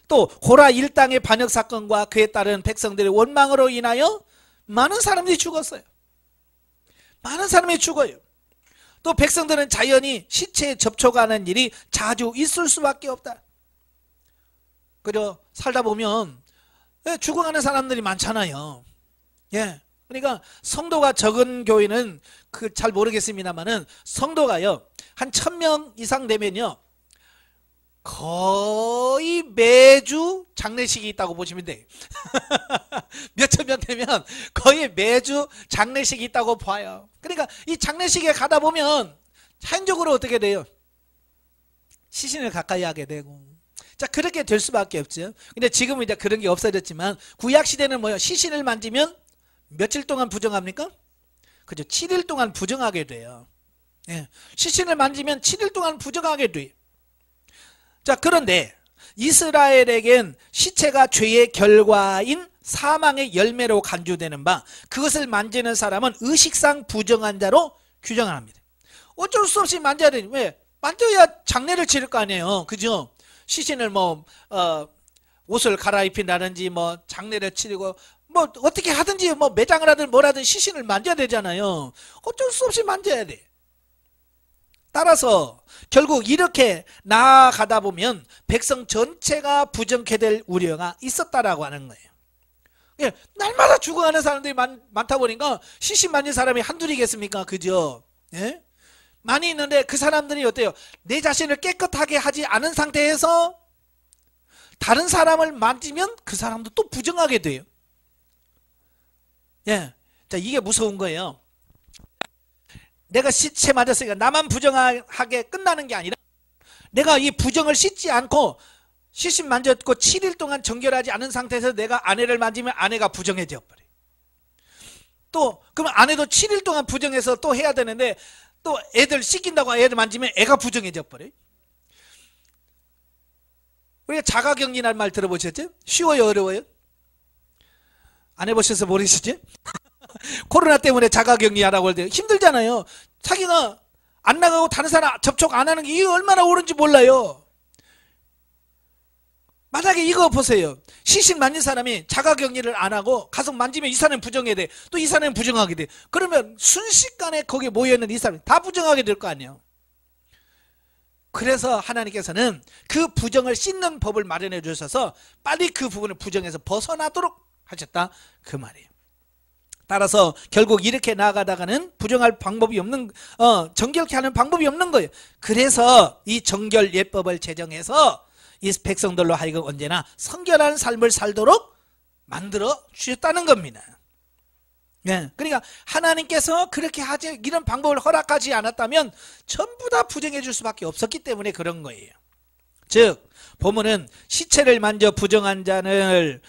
또 고라 일당의 반역 사건과 그에 따른 백성들의 원망으로 인하여 많은 사람들이 죽었어요. 많은 사람이 죽어요. 또 백성들은 자연히 시체에 접촉하는 일이 자주 있을 수밖에 없다. 그리고 살다 보면 죽어가는 사람들이 많잖아요. 그러니까 성도가 적은 교회는 잘 모르겠습니다만은 성도가요 한 1000명 이상 되면요 거의 매주 장례식이 있다고 보시면 돼요. 몇천 명 되면 거의 매주 장례식이 있다고 봐요. 그러니까 이 장례식에 가다 보면 자연적으로 어떻게 돼요? 시신을 가까이 하게 되고. 자, 그렇게 될 수밖에 없죠. 근데 지금은 이제 그런 게 없어졌지만 구약 시대는 뭐예요? 시신을 만지면 며칠 동안 부정합니까? 그죠? 7일 동안 부정하게 돼요. 시신을 만지면 7일 동안 부정하게 돼요. 자, 그런데 이스라엘에겐 시체가 죄의 결과인 사망의 열매로 간주되는 바 그것을 만지는 사람은 의식상 부정한 자로 규정을 합니다. 어쩔 수 없이 만져야 되니 왜? 만져야 장례를 치를 거 아니에요. 그죠? 시신을 옷을 갈아입힌다든지 장례를 치르고 어떻게 하든지 매장을 하든 뭘 하든 시신을 만져야 되잖아요. 어쩔 수 없이 만져야 돼. 따라서 결국 이렇게 나아가다 보면 백성 전체가 부정케 될 우려가 있었다라고 하는 거예요. 날마다 죽어가는 사람들이 많다 보니까 시신 만진 사람이 한둘이겠습니까? 그죠? 많이 있는데 그 사람들이 어때요? 내 자신을 깨끗하게 하지 않은 상태에서 다른 사람을 만지면 그 사람도 또 부정하게 돼요. 예. 자, 이게 무서운 거예요. 내가 시체 맞았으니까 나만 부정하게 끝나는 게 아니라 내가 이 부정을 씻지 않고 시신 만졌고 7일 동안 정결하지 않은 상태에서 내가 아내를 만지면 아내가 부정해져 버려. 또 그러면 아내도 7일 동안 부정해서 또 해야 되는데 또 애들 씻긴다고 애들 만지면 애가 부정해져 버려. 우리가 자가격리라는 말 들어보셨죠? 쉬워요, 어려워요? 안 해보셔서 모르시죠? 코로나 때문에 자가격리하라고 할 때 힘들잖아요. 자기가 안 나가고 다른 사람 접촉 안 하는 게 이게 얼마나 옳은지 몰라요. 만약에 이거 보세요. 시신 만진 사람이 자가격리를 안 하고 가서 만지면 이 사람은 부정해야 돼. 또 이 사람은 부정하게 돼. 그러면 순식간에 거기에 모여있는 이 사람이 다 부정하게 될 거 아니에요. 그래서 하나님께서는 그 부정을 씻는 법을 마련해 주셔서 빨리 그 부분을 부정해서 벗어나도록 하셨다, 그 말이에요. 따라서 결국 이렇게 나아가다가는 부정할 방법이 없는, 정결케 하는 방법이 없는 거예요. 그래서 이 정결 예법을 제정해서 이 백성들로 하여금 언제나 성결한 삶을 살도록 만들어 주셨다는 겁니다. 네, 그러니까 하나님께서 그렇게 하지, 이런 방법을 허락하지 않았다면 전부 다 부정해 줄 수밖에 없었기 때문에 그런 거예요. 즉 보면은 시체를 만져 부정한 자를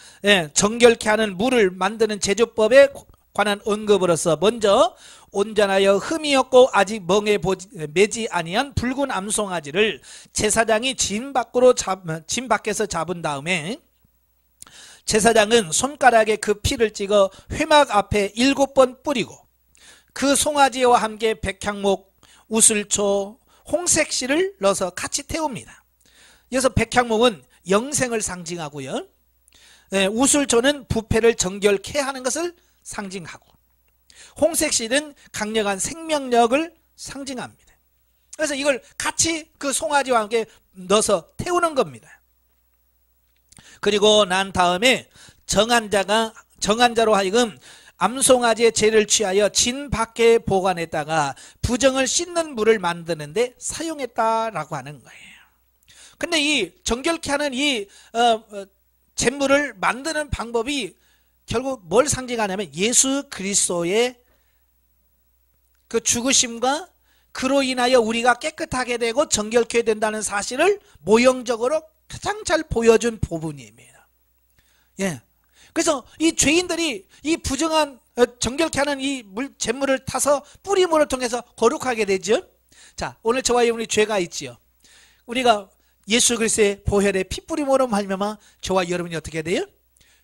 정결케 하는 물을 만드는 제조법에 관한 언급으로서 먼저 온전하여 흠이 없고 아직 멍에 매지 아니한 붉은 암송아지를 제사장이 진 밖에서 잡은 다음에 제사장은 손가락에 그 피를 찍어 회막 앞에 7번 뿌리고 그 송아지와 함께 백향목, 우슬초, 홍색씨를 넣어서 같이 태웁니다. 그래서 백향목은 영생을 상징하고요, 우슬초는 부패를 정결케 하는 것을 상징하고, 홍색씨는 강력한 생명력을 상징합니다. 그래서 이걸 같이 그 송아지와 함께 넣어서 태우는 겁니다. 그리고 난 다음에 정한 자로 하여금 암송아지의 죄를 취하여 진 밖에 보관했다가 부정을 씻는 물을 만드는데 사용했다라고 하는 거예요. 근데 이 정결케 하는 이 잿물을 만드는 방법이 결국 뭘 상징하냐면 예수 그리스도의 그 죽으심과 그로 인하여 우리가 깨끗하게 되고 정결케 된다는 사실을 모형적으로 가장 잘 보여준 부분입니다. 예. 그래서 이 죄인들이 이 부정한 정결케 하는 이 잿물을 타서 뿌림으로 통해서 거룩하게 되죠. 자, 오늘 저와 여러분이 죄가 있지요. 우리가 예수 그리스도의 보혈의 피뿌림으로 말미암아 저와 여러분이 어떻게 돼요?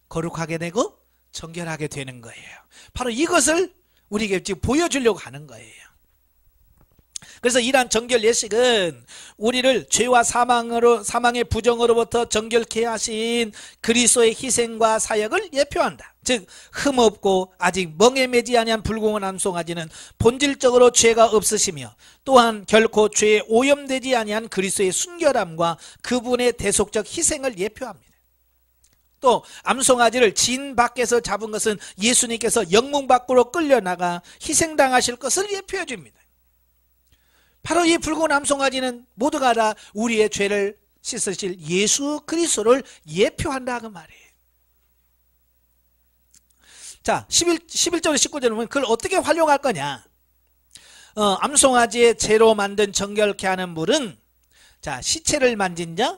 거룩하게 되고 정결하게 되는 거예요. 바로 이것을 우리에게 지금 보여주려고 하는 거예요. 그래서 이러한 정결 예식은 우리를 죄와 사망의 부정으로부터 정결케 하신 그리스도의 희생과 사역을 예표한다. 즉 흠없고 아직 멍에 매지 아니한 붉은 암송아지는 본질적으로 죄가 없으시며 또한 결코 죄에 오염되지 아니한 그리스도의 순결함과 그분의 대속적 희생을 예표합니다. 또 암송아지를 진 밖에서 잡은 것은 예수님께서 영문 밖으로 끌려나가 희생당하실 것을 예표해 줍니다. 바로 이 붉은 암송아지는 모두가 다 우리의 죄를 씻으실 예수 그리스도를 예표한다 그 말이에요. 자, 11절 19절에 보면 그걸 어떻게 활용할 거냐. 암송아지의 재로 만든 정결케 하는 물은 자, 시체를 만진 자,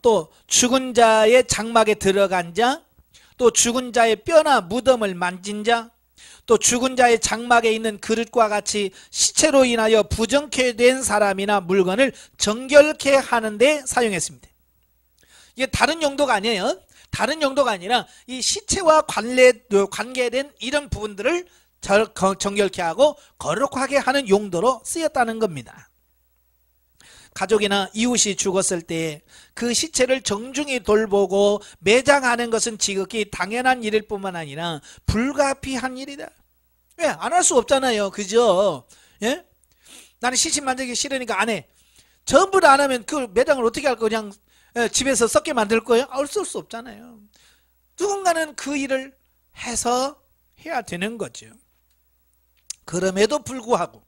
또 죽은 자의 장막에 들어간 자, 또 죽은 자의 뼈나 무덤을 만진 자, 또 죽은 자의 장막에 있는 그릇과 같이 시체로 인하여 부정케 된 사람이나 물건을 정결케 하는 데 사용했습니다. 이게 다른 용도가 아니에요. 다른 용도가 아니라 이 시체와 관계된 이런 부분들을 정결케 하고 거룩하게 하는 용도로 쓰였다는 겁니다. 가족이나 이웃이 죽었을 때 그 시체를 정중히 돌보고 매장하는 것은 지극히 당연한 일일 뿐만 아니라 불가피한 일이다. 왜? 안 할 수 없잖아요. 그죠? 예? 나는 시신 만들기 싫으니까 안 해. 전부 다 안 하면 그 매장을 어떻게 할 거야? 그냥 집에서 썩게 만들 거예요? 어쩔 수 없잖아요. 누군가는 그 일을 해서 해야 되는 거죠. 그럼에도 불구하고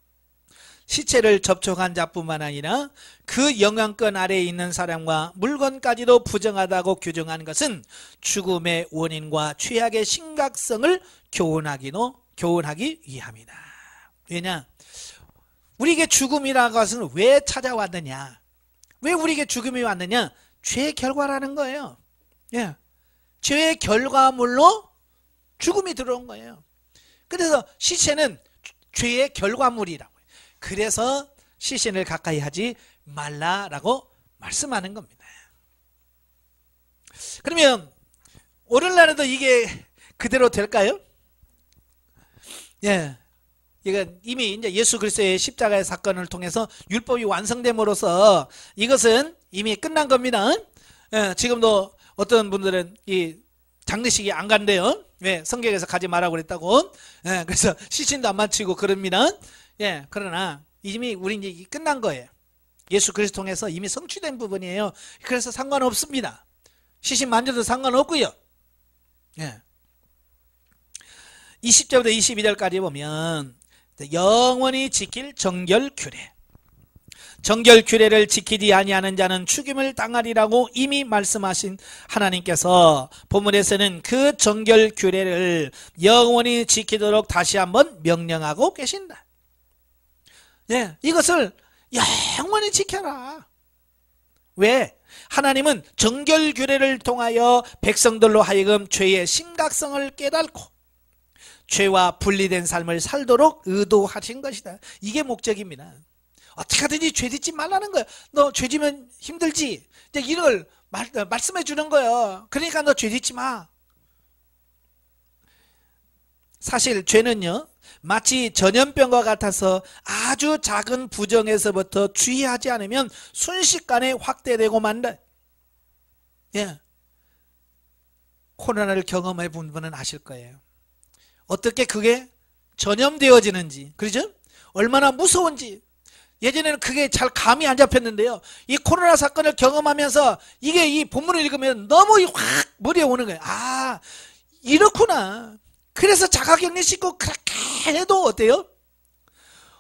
시체를 접촉한 자뿐만 아니라 그 영향권 아래에 있는 사람과 물건까지도 부정하다고 규정한 것은 죽음의 원인과 죄악의 심각성을 교훈하기 위함이다. 왜냐? 우리에게 죽음이라는 것은 왜 찾아왔느냐? 왜 우리에게 죽음이 왔느냐? 죄의 결과라는 거예요. 예. 죄의 결과물로 죽음이 들어온 거예요. 그래서 시체는 죄의 결과물이라고. 그래서 시신을 가까이 하지 말라라고 말씀하는 겁니다. 그러면 오늘날에도 이게 그대로 될까요? 예. 이건 이미 이제 예수 그리스도의 십자가의 사건을 통해서 율법이 완성됨으로써 이것은 이미 끝난 겁니다. 예, 지금도 어떤 분들은 이 장례식이 안 간대요. 왜? 성경에서 가지 말라고 그랬다고. 예, 그래서 시신도 안 마치고 그럽니다. 예, 그러나 이미 우리 이제 끝난 거예요. 예수 그리스도 통해서 이미 성취된 부분이에요. 그래서 상관없습니다. 시신 만져도 상관없고요. 예. 20절부터 22절까지 보면 영원히 지킬 정결규례. 정결규례를 지키지 아니하는 자는 죽임을 당하리라고 이미 말씀하신 하나님께서 본문에서는 그 정결규례를 영원히 지키도록 다시 한번 명령하고 계신다. 예, 이것을 영원히 지켜라. 왜? 하나님은 정결규례를 통하여 백성들로 하여금 죄의 심각성을 깨닫고 죄와 분리된 삶을 살도록 의도하신 것이다. 이게 목적입니다. 어떻게 하든지 죄 짓지 말라는 거야. 너 죄 지면 힘들지? 이제 이걸 말씀해 주는 거예요. 그러니까 너 죄 짓지 마. 사실 죄는요, 마치 전염병과 같아서 아주 작은 부정에서부터 주의하지 않으면 순식간에 확대되고 만다. 예. 코로나를 경험해 본 분은 아실 거예요. 어떻게 그게 전염되어지는지, 그렇죠? 얼마나 무서운지. 예전에는 그게 잘 감이 안 잡혔는데요. 이 코로나 사건을 경험하면서 이게 이 본문을 읽으면 너무 확 머리에 오는 거예요. 아, 이렇구나. 그래서 자가격리시키고 그렇게 해도 어때요?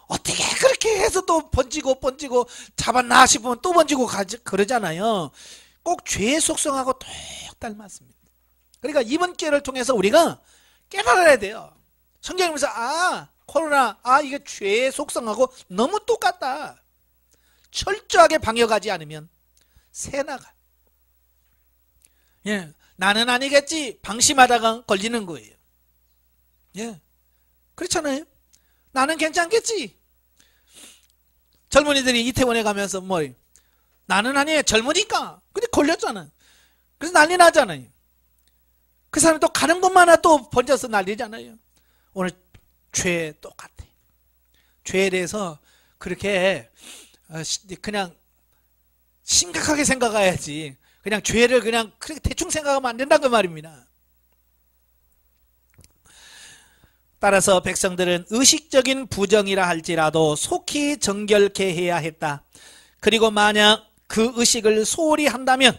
어떻게 그렇게 해서 또 번지고 잡았나 싶으면 또 번지고 그러잖아요. 꼭 죄의 속성하고 똑 닮았습니다. 그러니까 이번 기회를 통해서 우리가 깨달아야 돼요. 성경에서 코로나 이게 죄의 속성하고 너무 똑같다. 철저하게 방역하지 않으면 새나가. 예, 나는 아니겠지 방심하다가 걸리는 거예요. 예, 그렇잖아요. 나는 괜찮겠지. 젊은이들이 이태원에 가면서 나는 아니에요. 젊으니까. 근데 걸렸잖아. 그래서 난리 나잖아요. 그 사람이 또 가는 것마다 또 번져서 난리잖아요. 오늘 죄 똑같아. 죄에 대해서 그렇게 그냥 심각하게 생각해야지. 그냥 죄를 그냥 그렇게 대충 생각하면 안 된다는 그 말입니다. 따라서 백성들은 의식적인 부정이라 할지라도 속히 정결케 해야 했다. 그리고 만약 그 의식을 소홀히 한다면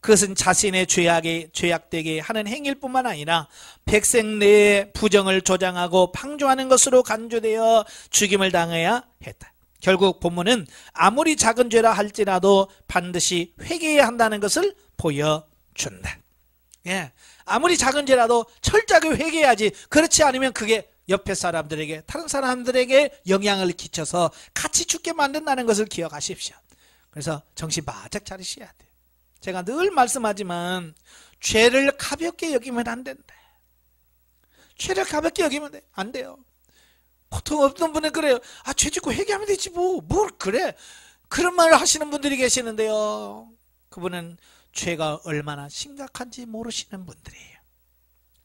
그것은 자신의 죄악되게 하는 행위일 뿐만 아니라 백성 내의 부정을 조장하고 방조하는 것으로 간주되어 죽임을 당해야 했다. 결국 본문은 아무리 작은 죄라 할지라도 반드시 회개해야 한다는 것을 보여준다. 예, 아무리 작은 죄라도 철저하게 회개해야지. 그렇지 않으면 그게 옆에 사람들에게, 다른 사람들에게 영향을 끼쳐서 같이 죽게 만든다는 것을 기억하십시오. 그래서 정신 바짝 차리셔야 돼요. 제가 늘 말씀하지만 죄를 가볍게 여기면 안 된다. 죄를 가볍게 여기면 안 돼요. 보통 어떤 분은 그래요. 죄 짓고 회개하면 되지 뭘 그래. 그런 말을 하시는 분들이 계시는데요. 그분은 죄가 얼마나 심각한지 모르시는 분들이에요.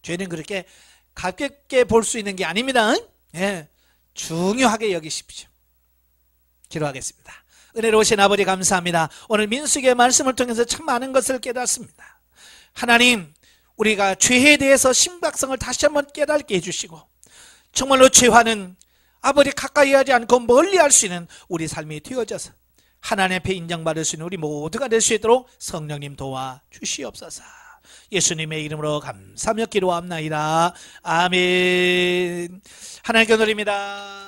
죄는 그렇게 가볍게 볼 수 있는 게 아닙니다. 예, 중요하게 여기십시오. 기도하겠습니다. 은혜로우신 아버지 감사합니다. 오늘 민수기의 말씀을 통해서 참 많은 것을 깨닫습니다. 하나님, 우리가 죄에 대해서 심각성을 다시 한번 깨닫게 해주시고 정말로 죄와는 아버지 가까이 하지 않고 멀리 할 수 있는 우리 삶이 되어져서 하나님 앞에 인정받을 수 있는 우리 모두가 될 수 있도록 성령님 도와주시옵소서. 예수님의 이름으로 감사하며 기도합나이다. 아멘. 하나님께 드립니다.